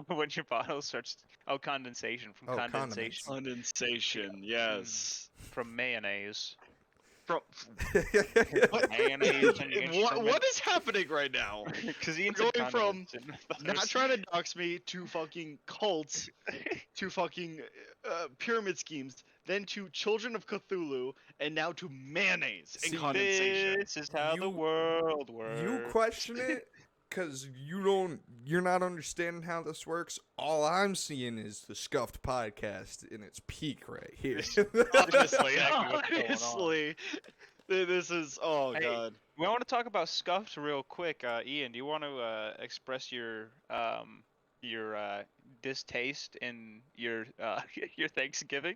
when your bottle starts condensation from Oh, condensation Condensation. Yes. from mayonnaise. From Mayonnaise and what is happening right now? Because Ian's We're a going from condiments and Not others. trying to dox me to fucking cults, to fucking pyramid schemes, then to Children of Cthulhu, and now to mayonnaise and See, condensation. This is how the You- world works. You question it because you're not understanding how this works. All I'm seeing is the Scuffed podcast in its peak right here. Honestly, exactly what's going on. Honestly, this is Hey, god. We want to talk about Scuffed real quick. Ian, do you want to express your distaste in your your Thanksgiving?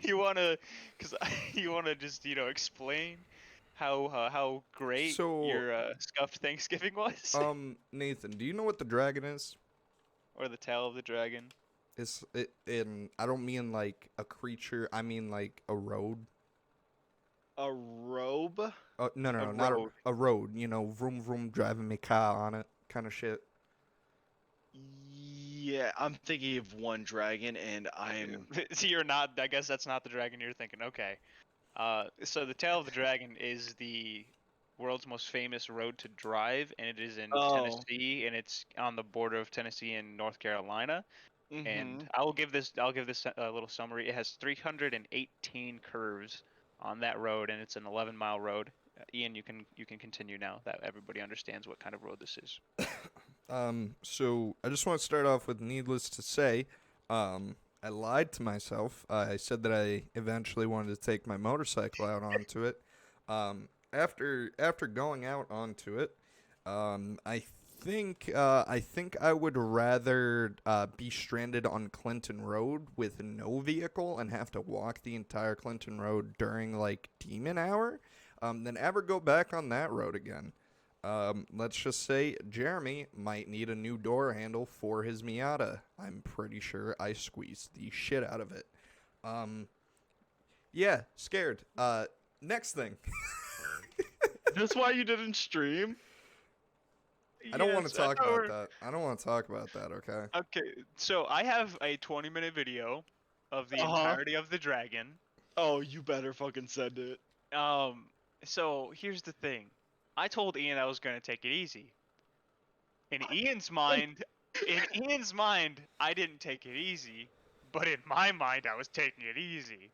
You wanna, you wanna just explain how great So, your Scuffed Thanksgiving was, Nathan, do you know what the dragon is? or the tail of the dragon? I don't mean like a creature. I mean like a road. A robe? No, A not road. a road. You know, vroom vroom, driving me car on it, kind of shit. Yeah, I'm thinking of one dragon, and I'm. So you're not. I guess that's not the dragon you're thinking. Okay. So the tail of the dragon is the world's most famous road to drive, and it is in Oh. Tennessee, and it's on the border of Tennessee and North Carolina. And I'll give this a little summary. It has 318 curves on that road, and it's an 11-mile road. Ian, you can continue now that everybody understands what kind of road this is. So I just want to start off with, needless to say, I lied to myself. I said that I eventually wanted to take my motorcycle out onto it. After going out onto it, I think I would rather be stranded on Clinton Road with no vehicle and have to walk the entire Clinton Road during like demon hour, than ever go back on that road again. Let's just say Jeremy might need a new door handle for his Miata. I'm pretty sure I squeezed the shit out of it. Yeah, scared. Next thing. That's why you didn't stream? I don't want Yes, to talk know about we're- that. I don't want to talk about that, okay? Okay, so I have a 20-minute video of the entirety of the dragon. Oh, you better fucking send it. So here's the thing. I told Ian I was gonna take it easy. In Ian's mind, I didn't take it easy, but in my mind, I was taking it easy.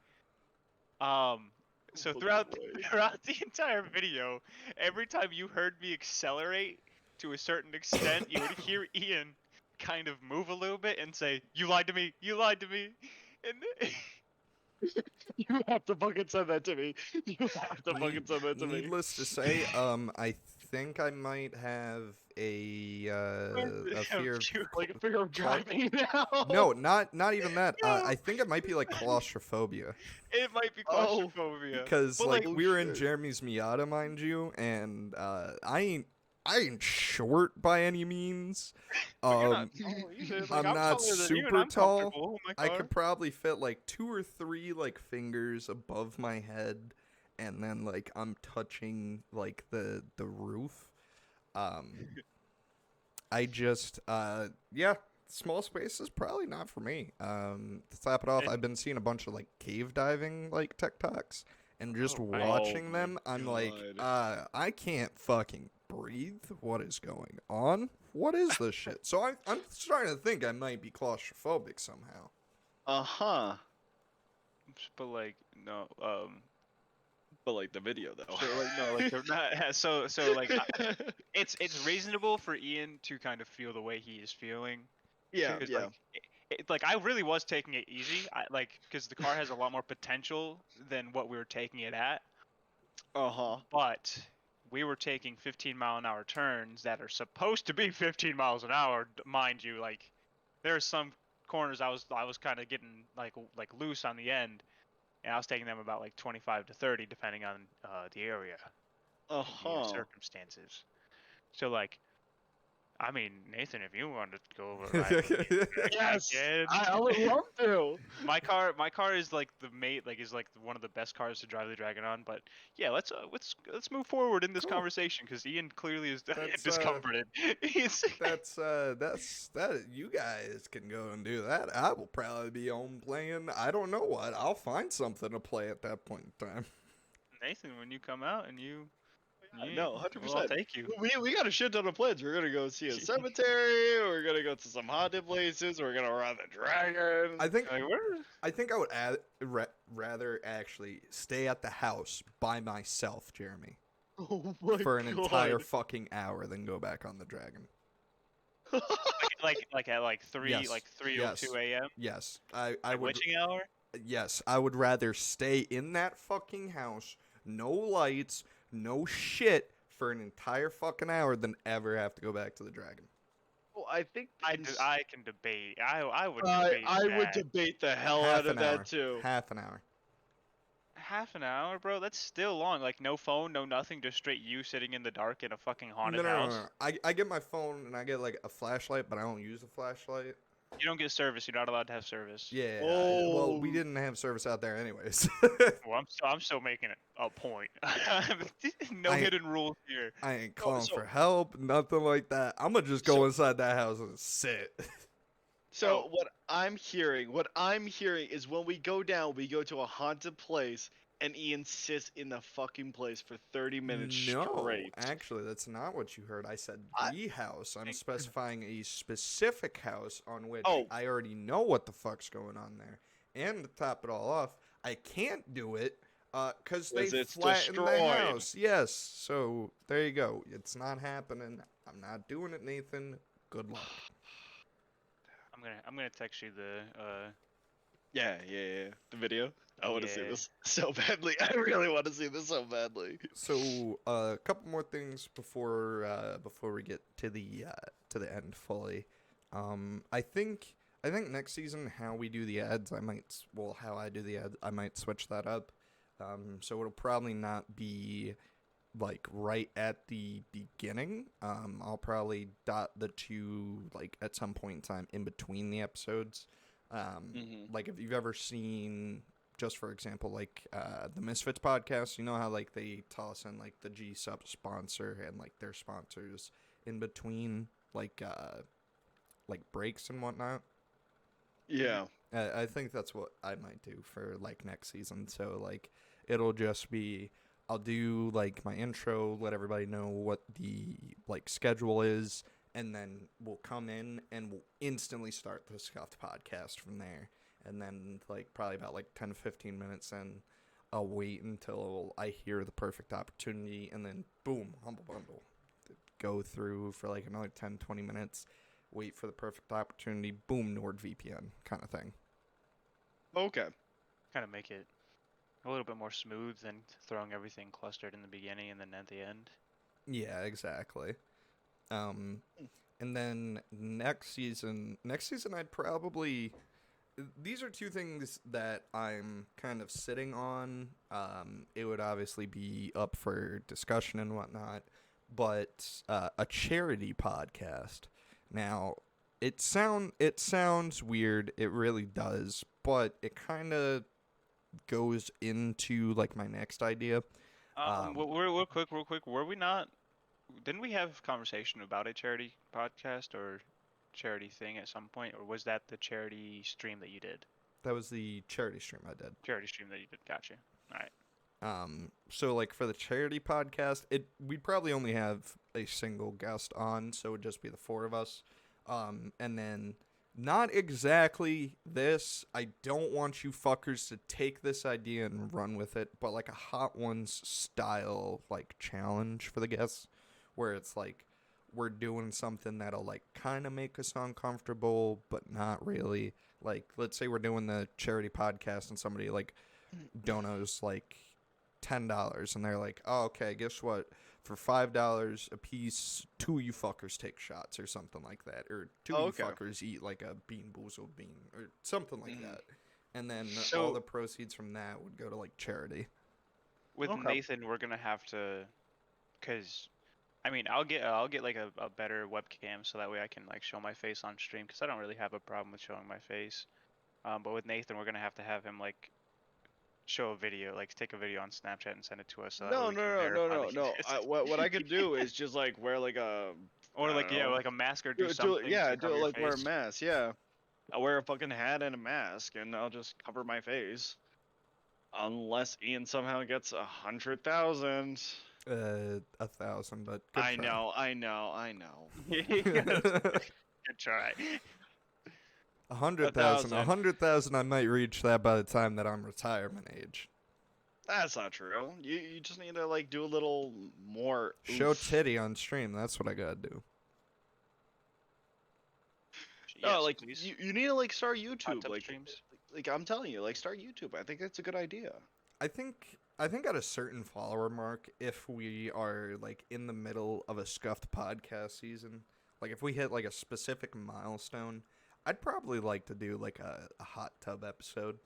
So throughout the entire video, every time you heard me accelerate to a certain extent, you would hear Ian kind of move a little bit and say, "You lied to me! You lied to me!" And You have to fucking send that to me. You have to fucking send that to me. Needless to say, I think I might have a fear of... Like a fear of driving now. No, not even that. I think it might be like claustrophobia. it might be Oh, claustrophobia. Because But, like like, we were in shit. Jeremy's Miata, mind you, and I ain't short by any means. You're not tall either. Like, I'm not taller than you, and super I'm tall. comfortable in my I car. could probably fit like 2 or 3 like fingers above my head, and then like I'm touching like the roof. I just yeah, small space is probably not for me. To top it off, I've And been seeing a bunch of like cave diving like TikToks, and just oh, right. watching my them, I'm like, God. I can't fucking breathe. What is going on? What is this shit? So I'm starting to think I might be claustrophobic somehow. Uh-huh. But like no, But like the video though. so like no, like they're not. So like it's reasonable for Ian to kind of feel the way he is feeling, yeah, because yeah. like like I really was taking it easy, because the car has a lot more potential than what we were taking it at, Uh-huh. but we were taking 15-mile-an-hour turns that are supposed to be 15 miles an hour, mind you. Like there are some corners I was kind of getting like loose on the end, and I was taking them about like 25 to 30 depending on the area and the Uh-huh. circumstances. So like, I mean, Nathan, if you wanted to go over a ride with me, Yes, again, I would love to. my car is like the mate, like is like one of the best cars to drive the Dragon on. But yeah, let's move forward in this Cool. conversation, because Ian clearly is That's, discomforted. He's that's that you guys can go and do that. I will probably be home playing. I don't know what. I'll find something to play at that point in time. Nathan, when you come out and you, No, I'll 100%. take you. We got a shit ton of plans. We're gonna go see a cemetery. We're gonna go to some haunted places. We're gonna ride the dragon. I think Like, where? I think I would rather actually stay at the house by myself, Jeremy, Oh my for an God. entire fucking hour, than go back on the dragon. Like at like Yes. 3:02 a.m. Yes, I Like would. witching hour. Yes, I would rather stay in that fucking house, no lights, no shit, for an entire fucking hour than ever have to go back to the dragon. Well, I think I can debate. I would I debate I would that. debate the hell Half out of an hour. that too. Half an hour. Half an hour, bro. That's still long. Like no phone, no nothing, just straight you sitting in the dark in a fucking No, haunted no, no, house. no, no. I get my phone and I get like a flashlight, but I don't use a flashlight. You don't get service. You're not allowed to have service. Yeah. Well, we Oh. didn't have service out there anyways. Well, I'm still making it a point. No I- hidden rules here. I ain't calling so- for help, nothing like that. I'm gonna just go So- inside that house and sit. So Oh. what I'm hearing is when we go down, we go to a haunted place, and Ian sits in the fucking place for 30 minutes No, straight. actually, that's not what you heard. I said I- the house. I'm Think- specifying a specific house on which Oh. I already know what the fuck's going on there. And to top it all off, I can't do it because they 'Cause it's flattened the destroyed. house. Yes, so there you go. It's not happening. I'm not doing it, Nathan. Good luck. I'm gonna text you the Yeah. The video. I want to see Yeah. this so badly. I really want to see this so badly. So a couple more things before we get to the end fully. I think next season how we do the ads, how I do the ads, I might switch that up. So it'll probably not be like right at the beginning. I'll probably dot the two like at some point in time in between the episodes. Like if you've ever seen, just for example, like the Misfits podcast, you know how like they toss in like the G sub sponsor and like their sponsors in between like breaks and whatnot. Yeah. I think that's what I might do for like next season. So like it'll just be, I'll do like my intro, let everybody know what the like schedule is, and then we'll come in and we'll instantly start the Scuffed podcast from there. And then like probably about like 10 to 15 minutes in, I'll wait until I hear the perfect opportunity, and then boom, Humble Bundle. Go through for like another 10, 20 minutes, wait for the perfect opportunity, boom, NordVPN kind of thing. Okay. kind of make it a little bit more smooth than throwing everything clustered in the beginning and then at the end. Yeah, exactly. And then next season I'd probably, these are two things that I'm kind of sitting on. It would obviously be up for discussion and whatnot, but a charity podcast. Now, it sounds weird, it really does, but it kind of goes into like my next idea. Real quick. Were we not? Didn't we have conversation about a charity podcast or charity thing at some point, or was that the charity stream that you did? That was the charity stream I did. Charity stream that you did. Gotcha. All right. So like for the charity podcast, we'd probably only have a single guest on, so it would just be the four of us. And then not exactly this. I don't want you fuckers to take this idea and run with it, but like a Hot Ones style like challenge for the guests, where it's like we're doing something that'll like kind of make us uncomfortable, but not really. Like let's say we're doing the charity podcast and somebody like donos like $10 and they're like, oh, okay, guess what, for $5 a piece, two of you fuckers take shots or something like that, or two of you fuckers eat like a bean boozled bean or something like that, and then all the proceeds from that would go to like charity. With Nathan, we're gonna have to, cause I mean, I'll get like a better webcam so that way I can like show my face on stream, because I don't really have a problem with showing my face. But with Nathan, we're gonna have to have him like show a video, like take a video on Snapchat and send it to us. So No. What I could do is just like wear like a like a mask or do something. Do like wear a mask. Yeah, I'll wear a fucking hat and a mask, and I'll just cover my face. Unless Ian somehow gets 100,000. 1,000, but good I try. know. Good try. 100,000. 100,000. I might reach that by the time that I'm retirement age. That's not true. You just need to like do a little more. Show titty on stream. That's what I gotta do. No, like you need to like start YouTube. Like streams. Like I'm telling you, like start YouTube. I think that's a good idea. I think at a certain follower mark, if we are like in the middle of a Scuffed podcast season, like if we hit like a specific milestone, I'd probably like to do like a hot tub episode.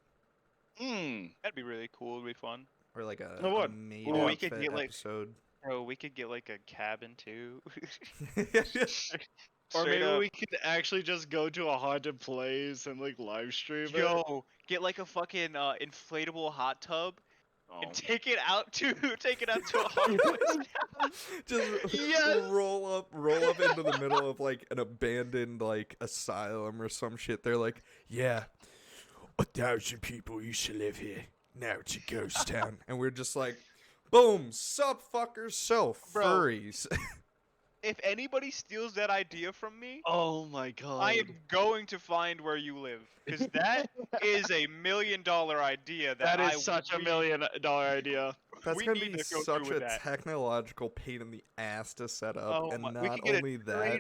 That'd be really cool. It'd be fun. Or like a maid outfit episode. Bro, we could get like a cabin too. Or maybe we could actually just go to a haunted place and like live stream it. Yo, get like a fucking inflatable hot tub and take it out to a haunted place. Just roll up into the middle of like an abandoned like asylum or some shit. They're like, yeah, 1,000 people used to live here. Now it's a ghost town. And we're just like, boom, sup fuckers, so furries. If anybody steals that idea from me, oh my god, I am going to find where you live, because that is a $1 million idea. That is such a $1 million idea. That's gonna be such a technological pain in the ass to set up, and not only that,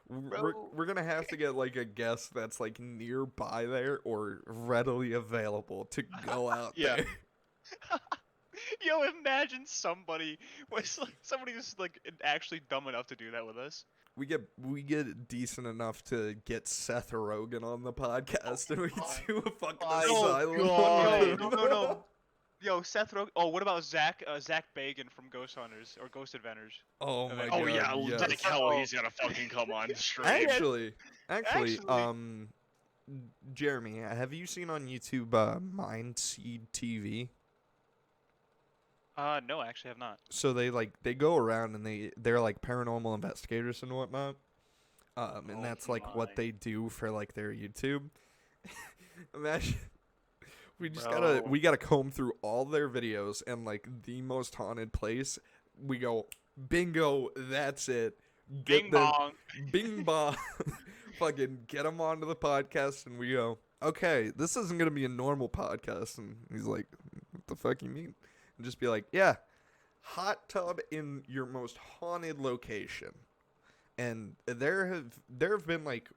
we're gonna have to get like a guest that's like nearby there or readily available to go out there. Yo, imagine somebody who's like actually dumb enough to do that with us. We get decent enough to get Seth Rogen on the podcast, and we do a fucking asylum one. No. Yo, Seth Rogen. Oh, what about Zach Bagan from Ghost Hunters or Ghost Adventures? Oh my god. Oh yeah, like hell, he's gonna fucking come on stream. Actually, Jeremy, have you seen on YouTube Mindseed TV? No, I actually have not. So they go around and they're like paranormal investigators and whatnot. And that's like what they do for like their YouTube. Imagine we gotta comb through all their videos, and like the most haunted place, we go, bingo, that's it. Bing bong. Bing bong. Fucking get them onto the podcast, and we go, okay, this isn't gonna be a normal podcast. And he's like, what the fuck you mean? And just be like, yeah, hot tub in your most haunted location. And there have been like,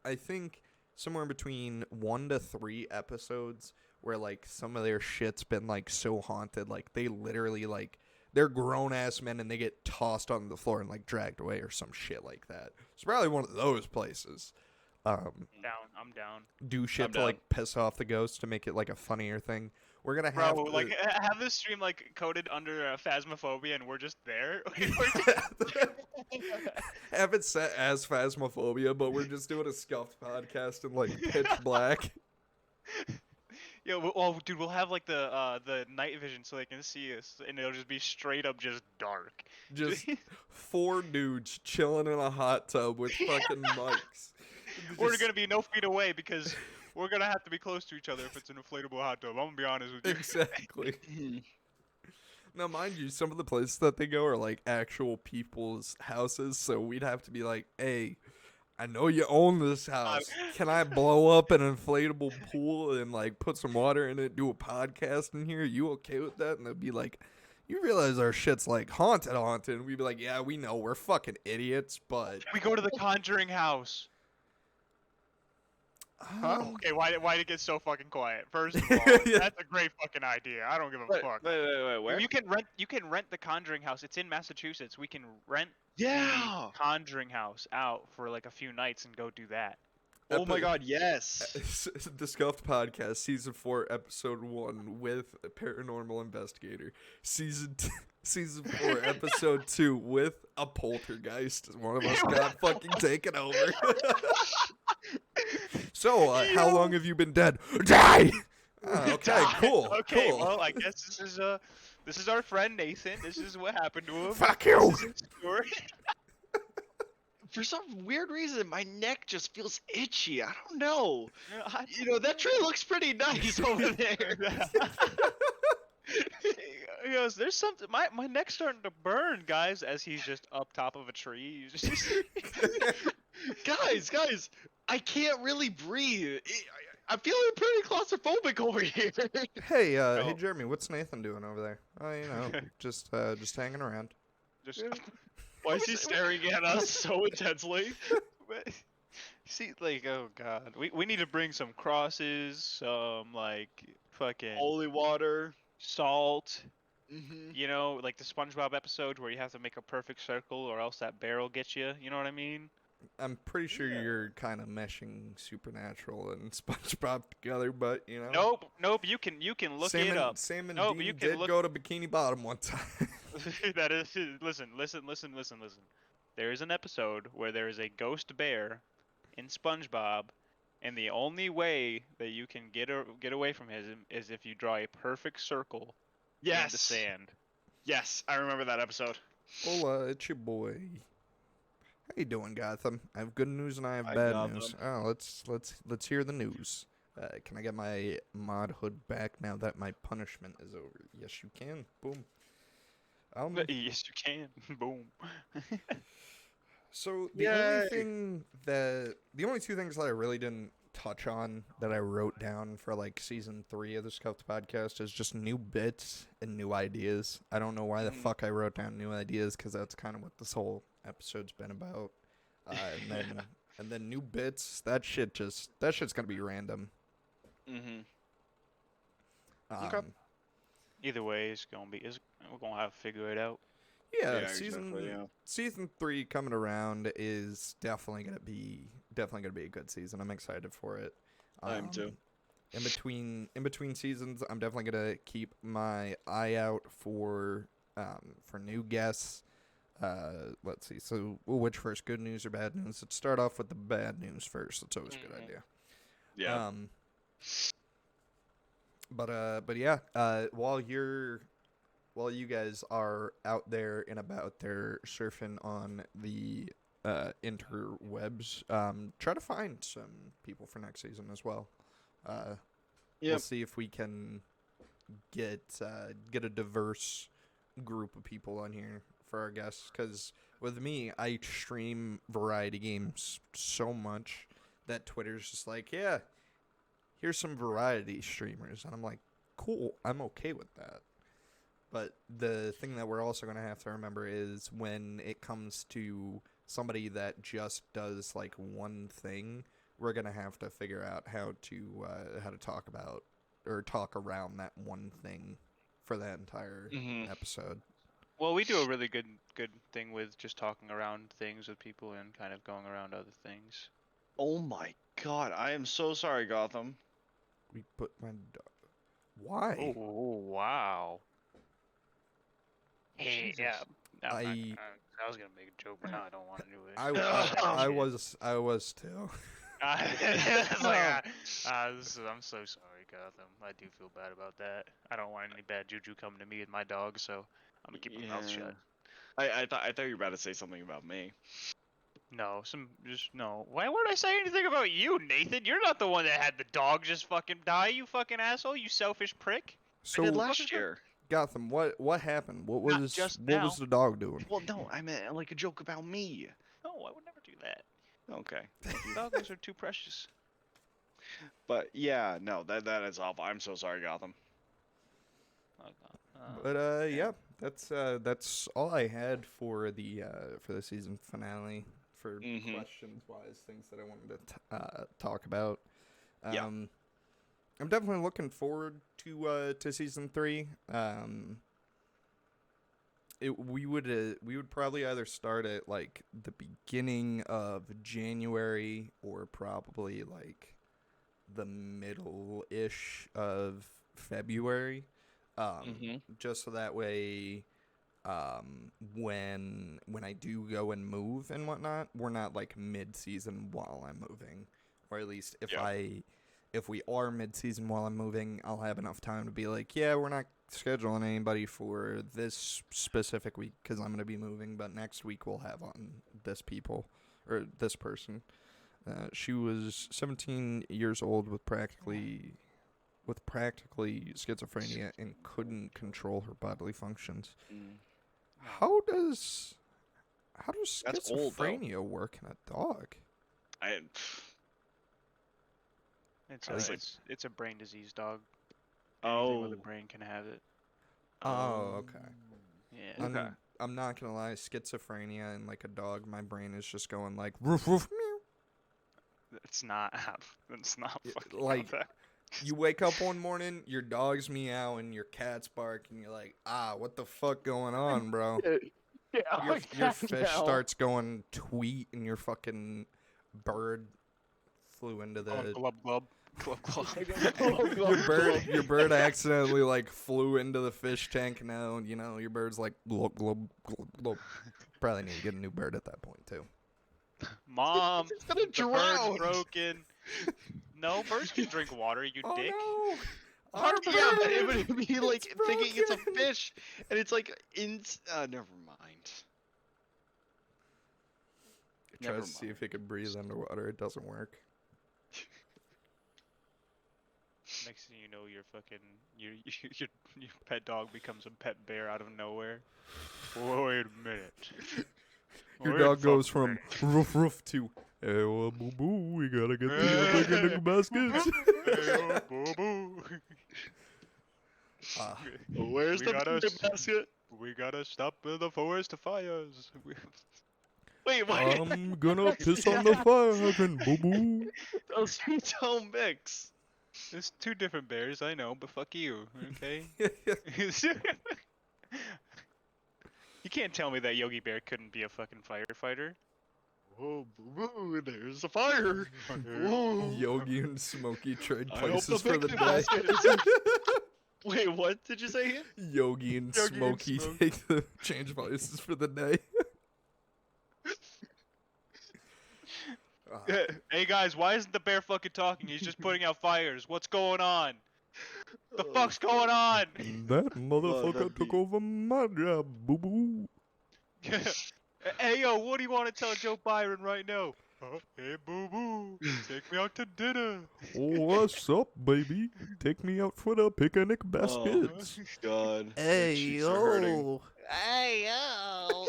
I think somewhere between 1 to 3 episodes where like some of their shit's been like so haunted, like they literally like they're grown ass men and they get tossed on the floor and like dragged away or some shit like that. It's probably one of those places. I'm down. Do shit to like piss off the ghosts to make it like a funnier thing. We're gonna have have this stream like coded under Phasmophobia, and we're just there. Have it set as Phasmophobia, but we're just doing a Scuffed podcast in like pitch black. Yo, well, dude, we'll have like the night vision so they can see us, and it'll just be straight up just dark. Just 4 dudes chilling in a hot tub with fucking mics. We're Just- gonna be no feet away because we're gonna have to be close to each other if it's an inflatable hot tub. I'm gonna be honest with you. Exactly. Now, mind you, some of the places that they go are like actual people's houses, so we'd have to be like, "Hey, I know you own this house. Can I blow up an inflatable pool and like put some water in it, do a podcast in here? You okay with that?" And they'd be like, "You realize our shit's like haunted?" And we'd be like, "Yeah, we know. We're fucking idiots, but." We go to the Conjuring house. Huh? Okay, why did it get so fucking quiet? First of all, Yeah. that's a great fucking idea. I don't give a Wait, fuck. wait, where? You can rent the Conjuring house. It's in Massachusetts. We can rent Yeah. the Conjuring house out for like a few nights and go do that. Oh my god, yes. The Scuffed Podcast, Season 4, Episode 1, with a paranormal investigator. Season 4, Episode 2, with a poltergeist. One of us got fucking taken over. So, how long have you been dead? Die! Okay, cool. Okay, cool. well, I guess this is our friend Nathan. This is what happened to him. Fuck you! This is his story. For some weird reason, my neck just feels itchy. I don't know. I- You know, that tree looks pretty nice over there. He goes, "There's something. My neck's starting to burn, guys." As he's just up top of a tree. He's just guys, I can't really breathe. I'm feeling pretty claustrophobic over here. Hey, No. hey, Jeremy, what's Nathan doing over there? Oh, you know, just hanging around. just. Why is he staring at us so intensely? See, like, oh god, we need to bring some crosses, some like fucking Holy water. salt. Mm-hmm. You know, like the SpongeBob episode where you have to make a perfect circle or else that barrel gets you. You know what I mean? I'm pretty sure Yeah. you're kind of meshing Supernatural and SpongeBob together, but you know. Nope. You can look Sam it and, up. Sam and Nope, Dean you can did look- go to Bikini Bottom one time. That is listen. There is an episode where there is a ghost bear in SpongeBob, and the only way that you can get away from him is if you draw a perfect circle in the Yes. sand. Yes, I remember that episode. Hola, it's your boy. How you doing, Gotham? I have good news and I have Hi, bad Gotham. news. Oh, let's hear the news. Can I get my mod hood back now that my punishment is over? Yes, you can. Boom. Yes, you can. Boom. So the only two things that I really didn't touch on that I wrote down for like season 3 of the Scuffed podcast is just new bits and new ideas. I don't know why the fuck I wrote down new ideas because that's kind of what this whole episode's been about. And then new bits. That shit's gonna be random. Mm-hmm. Um, Okay. Either way, we're gonna have to figure it out. Yeah, exactly, yeah. season 3 coming around is definitely gonna be a good season. I'm excited for it. I am too. In between seasons, I'm definitely gonna keep my eye out for new guests. Let's see. So, which first, good news or bad news? Let's start off with the bad news first. That's always a good idea. Yeah. But yeah. While you guys are out there and about there surfing on the interwebs, try to find some people for next season as well. We'll Yep. see if we can get a diverse group of people on here for our guests. Because with me, I stream variety games so much that Twitter's just like, yeah, here's some variety streamers, and I'm like, cool, I'm okay with that. But the thing that we're also going to have to remember is when it comes to somebody that just does like one thing, we're going to have to figure out how to talk about or talk around that one thing for that entire Mhm. episode. Well, we do a really good thing with just talking around things with people and kind of going around other things. Oh my god, I am so sorry, Gotham. We put my why? Oh wow. Hey, Jesus. yeah. No, I'm not I- gonna- I was gonna make a joke, but now I don't want to do it. I was too. It's like, I'm so sorry, Gotham. I do feel bad about that. I don't want any bad juju coming to me and my dog, so I'm gonna keep my mouth shut. I thought you were about to say something about me. No, no. Why would I say anything about you, Nathan? You're not the one that had the dog just fucking die, you fucking asshole, you selfish prick. I did So last year. Gotham, what happened? What Not was just what now. was the dog doing? Well, no, I meant like a joke about me. No, I would never do that. Okay. Dogs are too precious. But yeah, no, that is awful. I'm so sorry, Gotham. Oh, God. But yeah, that's all I had for the season finale for Mhm. questions wise, things that I wanted to talk about. Yeah. I'm definitely looking forward to season 3. We would probably either start at like the beginning of January or probably like the middle-ish of February. Just so that way, when I do go and move and whatnot, we're not like mid-season while I'm moving, or at least if we are mid-season while I'm moving, I'll have enough time to be like, yeah, we're not scheduling anybody for this specific week because I'm gonna be moving, but next week we'll have on this person. She was 17 years old with practically schizophrenia and couldn't control her bodily functions. Mm. How does That's old, though. schizophrenia work in a dog? It's a brain disease, dog. Anything with a brain can have it. Oh, okay. Yeah. Okay. I'm not gonna lie, schizophrenia and like a dog, my brain is just going like roof roof meow. It's not. It's not fucking Like, that. You wake up one morning, your dog's meowing, your cat's barking, you're like, what the fuck going on, bro? Your fish starts going tweet, and your fucking bird flew into the Glub glub glub glub. your bird accidentally like flew into the fish tank. Now your bird's like glub glub glub glub. Probably need to get a new bird at that point too. Mom, It's gonna the drown. bird's broken. No, birds can drink water, you dick. No. Yeah, but it would be like thinking it's a fish, and it's like never mind. Try to see if it can breathe underwater. It doesn't work. Next thing you know, your pet dog becomes a pet bear out of nowhere. Wait a minute. Your dog goes from roof roof to hey, boo boo, we gotta get the picnic baskets. Hey, boo boo. Where's the picnic basket? We gotta stop the forest fires. Wait, what? I'm gonna piss on the fire hydrant, boo boo. Those two don't mix. There's two different bears, I know, but fuck you, okay? You can't tell me that Yogi Bear couldn't be a fucking firefighter. Oh, boo boo, there's a fire. Whoa. Yogi and Smokey trade I hope places the for the picnic day. basket isn't- Wait, what did you say here? Yogi and Smokey take the change places for the day. Hey guys, why isn't the bear fucking talking? He's just putting out fires. What's going on? The fuck's going on? That motherfucker took over my job, boo boo. Hey yo, what do you want to tell Joe Byron right now? Hey boo boo, take me out to dinner. What's up, baby? Take me out for the picnic baskets. Oh, God. Hey, My cheeks are hurting. Hey yo.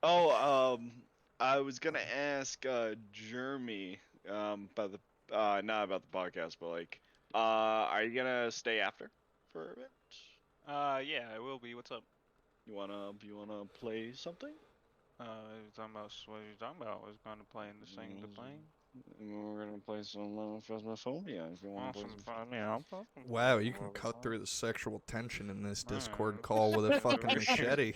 Oh, I was gonna ask Jeremy about the not about the podcast, but like are you gonna stay after for a bit? Yeah, I will be. What's up? You wanna play something? What are you talking about? I was going to play in this thing to play. We're gonna play some Phasmophobia if you want to play some. Wow, you can cut through the sexual tension in this Discord call with a fucking machete.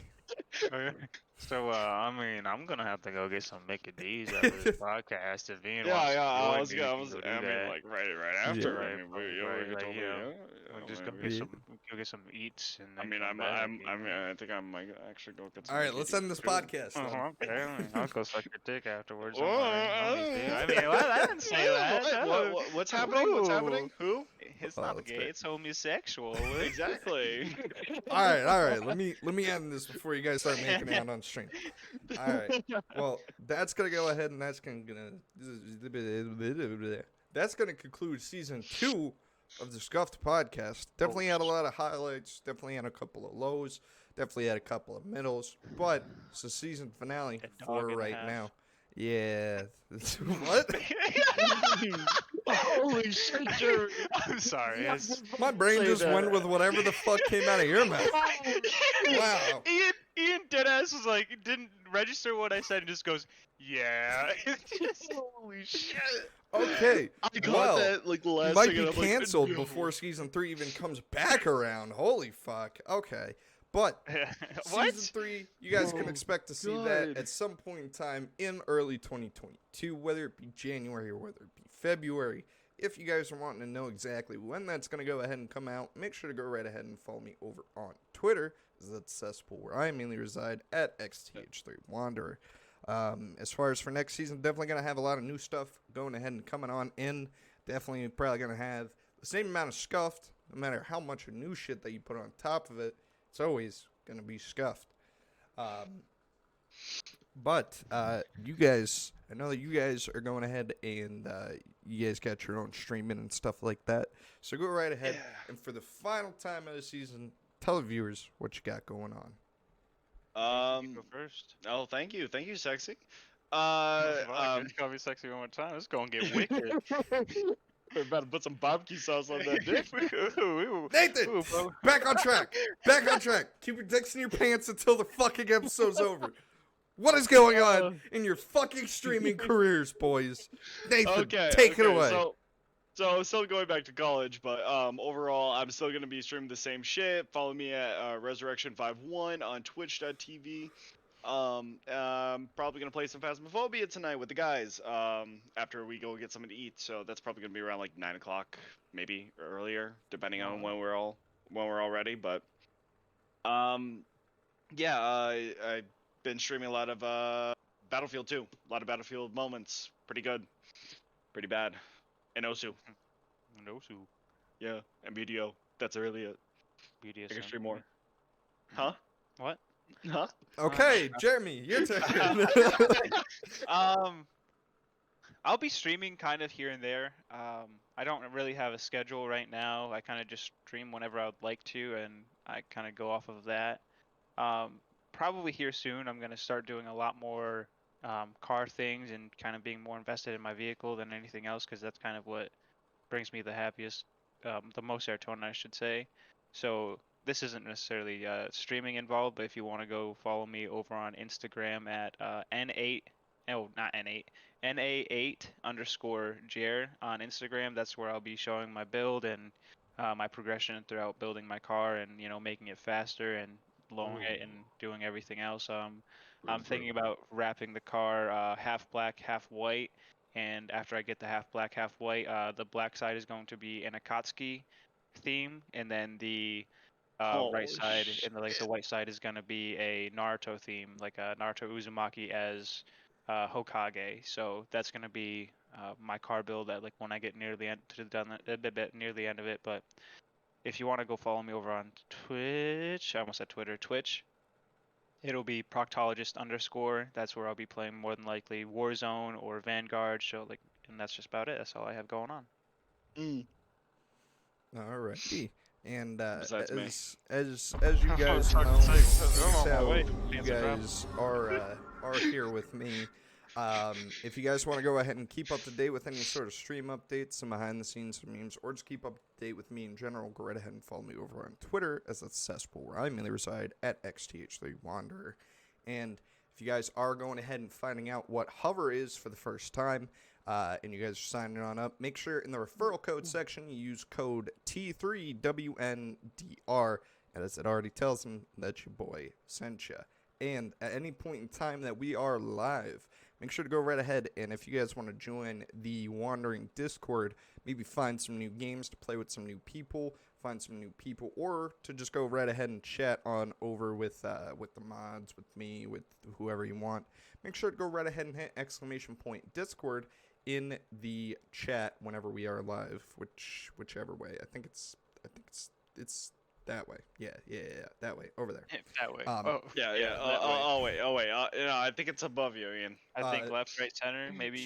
So, I mean, I'm gonna have to go get some Mickey D's after this podcast. If Ian Yeah, wants to join me, we can go do I mean, that. like right after. Yeah. I mean, we Right, could like, totally, you know, we're just gonna maybe. go get some eats and I then mean, come back. I think I might actually go get some. All right, let's end this podcast then. Okay, I'll go suck your dick afterwards. Don't worry. I'll meet you. I mean, well, I didn't say that. What's happening? What's happening? Who? It's Oh, not that's gay. great. It's homosexual. Exactly. All right. Let me end this before you guys start making out on stream. All right. Well, that's gonna go ahead and that's gonna conclude season 2 of the Scuffed podcast. Definitely had a lot of highlights. Definitely had a couple of lows. Definitely had a couple of middles. But it's the season finale for right now. Yeah. What? Holy shit, Jeremy. I'm sorry. My brain just went with whatever the fuck came out of your mouth. Wow. Ian deadass was like, didn't register what I said and just goes, yeah. Holy shit. Okay. I got Well, that like the last might second. be I'm like, canceled no. before season 3 even comes back around. Holy fuck. Okay. But What? season 3, you guys can Oh, expect to see that God. at some point in time in early 2022, whether it be January or whether it be February. If you guys are wanting to know exactly when that's going to go ahead and come out, make sure to go right ahead and follow me over on Twitter. That's the cesspool where I mainly reside at XTH3Wanderer. As far as for next season, definitely going to have a lot of new stuff going ahead and coming on in. Definitely probably going to have the same amount of Scuffed, no matter how much of new shit that you put on top of it. It's always going to be Scuffed. But you guys, I know that you guys are going ahead and you guys got your own streaming and stuff like that. So go right ahead. Yeah. And for the final time of the season, tell the viewers what you got going on. You go first. Oh, thank you, sexy. Just call me sexy one more time. It's gonna get wicked. We're about to put some barbecue sauce on that dick. Nathan, back on track. Back on track. Keep your dicks in your pants until the fucking episode's over. What is going on in your fucking streaming careers, boys? Nathan, take it away. So still going back to college, but overall, I'm still gonna be streaming the same shit. Follow me at Resurrection51 on Twitch.tv. Probably gonna play some Phasmophobia tonight with the guys. After we go get something to eat, so that's probably gonna be around like 9 o'clock, maybe earlier, depending on when we're all ready. But yeah, I've been streaming a lot of Battlefield 2, a lot of Battlefield moments. Pretty good, pretty bad. And Osu. Yeah, and BDO. That's really it. BDSM. I can stream more. Huh? What? Huh? Okay, Jeremy, your turn. I'll be streaming kind of here and there. I don't really have a schedule right now. I kind of just stream whenever I would like to, and I kind of go off of that. Probably here soon, I'm gonna start doing a lot more car things and kind of being more invested in my vehicle than anything else, because that's kind of what brings me the happiest, the most serotonin, I should say. So this isn't necessarily streaming involved, but if you want to go follow me over on Instagram at N8, oh, not N8, NA8_Jer on Instagram. That's where I'll be showing my build and my progression throughout building my car and, you know, making it faster and blowing it and doing everything else. I'm thinking about wrapping the car half black, half white. And after I get the half black, half white, the black side is going to be an Akatsuki theme, and then the right side and the white side is going to be a Naruto theme, like a Naruto Uzumaki as Hokage. So that's going to be my car build at like when I get near the end near the end of it. But if you want to go follow me over on Twitch, I almost said Twitter, Twitch. It'll be proctologist_. That's where I'll be playing more than likely Warzone or Vanguard. So like, and that's just about it. That's all I have going on. Alrighty. And Besides me. as you guys know, that's how you guys are here with me. If you guys want to go ahead and keep up to date with any sort of stream updates, some behind the scenes memes, or just keep up to date with me in general, go right ahead and follow me over on Twitter, as that's cesspool where I mainly reside at XTH3Wanderer. And if you guys are going ahead and finding out what Hover is for the first time, and you guys are signing on up, make sure in the referral code section you use code T3WNDR, and as it already tells them, that your boy sent ya. And at any point in time that we are live, make sure to go right ahead, and if you guys want to join the Wandering Discord, maybe find some new games to play with some new people, find some new people, or to just go right ahead and chat on over with the mods, with me, with whoever you want, make sure to go right ahead and hit !Discord in the chat whenever we are live, whichever way. I think it's that way. Yeah, that way, over there. That way. Yeah. that way. Oh wait. I think it's above you, Ian. I think left, right, center, maybe.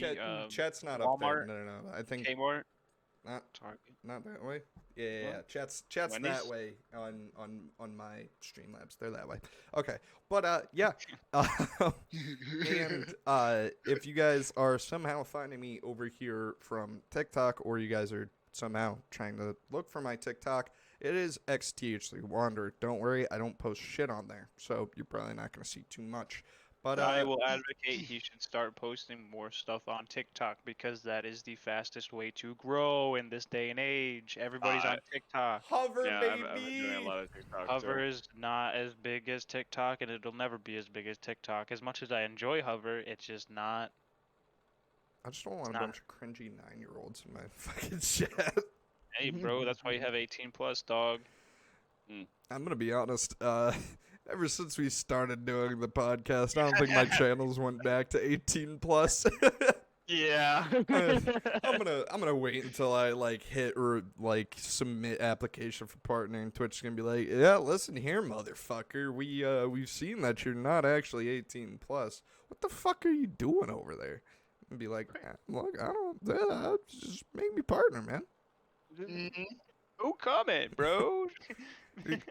Chat's not up there. Walmart, No. I think Kmart, not Target. not that way. Yeah. What? Chat's Wendy's? that way on my Streamlabs. They're that way. Okay, but yeah. And if you guys are somehow finding me over here from TikTok, or you guys are somehow trying to look for my TikTok, it is XTHC Wander. Don't worry, I don't post shit on there, so you're probably not going to see too much. But I will advocate he should start posting more stuff on TikTok, because that is the fastest way to grow in this day and age. Everybody's on TikTok. Hover, Yeah, baby. I've been doing a lot of TikTok. Hover too. is not as big as TikTok, and it'll never be as big as TikTok. As much as I enjoy Hover, it's just not. I just don't want a not- bunch of cringy 9-year-olds in my fucking chat. Hey, bro, that's why you have 18 plus, dog. I'm gonna be honest. Ever since we started doing the podcast, I don't think my channels went back to 18 plus. Yeah. I'm gonna wait until I hit or submit application for partnering. Twitch's gonna be like, yeah, listen here, motherfucker. We've seen that you're not actually 18 plus. What the fuck are you doing over there? And be like, look, I don't. Just make me partner, man. No comment, bro.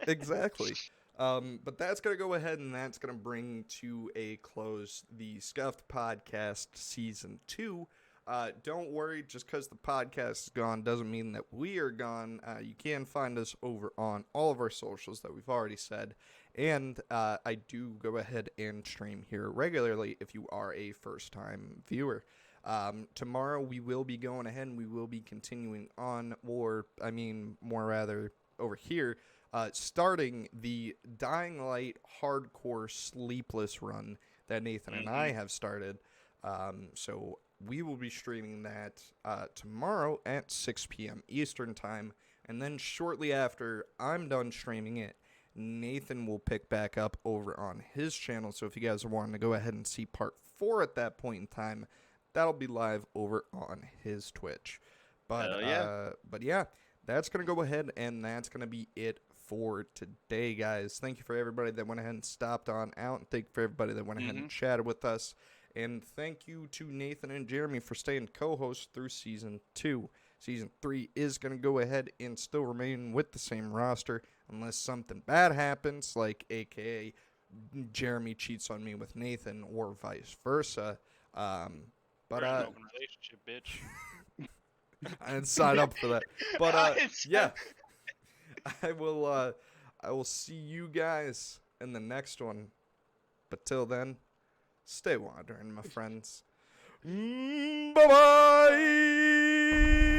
Exactly. But that's going to go ahead, and that's going to bring to a close the Scuffed Podcast Season 2. Don't worry, just because the podcast is gone doesn't mean that we are gone. You can find us over on all of our socials that we've already said. And I do go ahead and stream here regularly if you are a first-time viewer. Tomorrow we will be going ahead and we will be continuing on, more rather over here, starting the Dying Light hardcore sleepless run that Nathan and I have started. So we will be streaming that tomorrow at 6 p.m. Eastern time, and then shortly after I'm done streaming it, Nathan will pick back up over on his channel. So if you guys are wanting to go ahead and see part 4 at that point in time, that'll be live over on his Twitch. But yeah, that's going to go ahead, and that's going to be it for today, guys. Thank you for everybody that went ahead and stopped on out, and thank you for everybody that went ahead and chatted with us. And thank you to Nathan and Jeremy for staying co-hosts through Season 2. Season 3 is going to go ahead and still remain with the same roster, unless something bad happens, like a.k.a. Jeremy cheats on me with Nathan, or vice versa. But We're in an open relationship, bitch. I didn't sign up for that. But yeah, I will see you guys in the next one. But till then, stay wandering, my friends. Bye bye.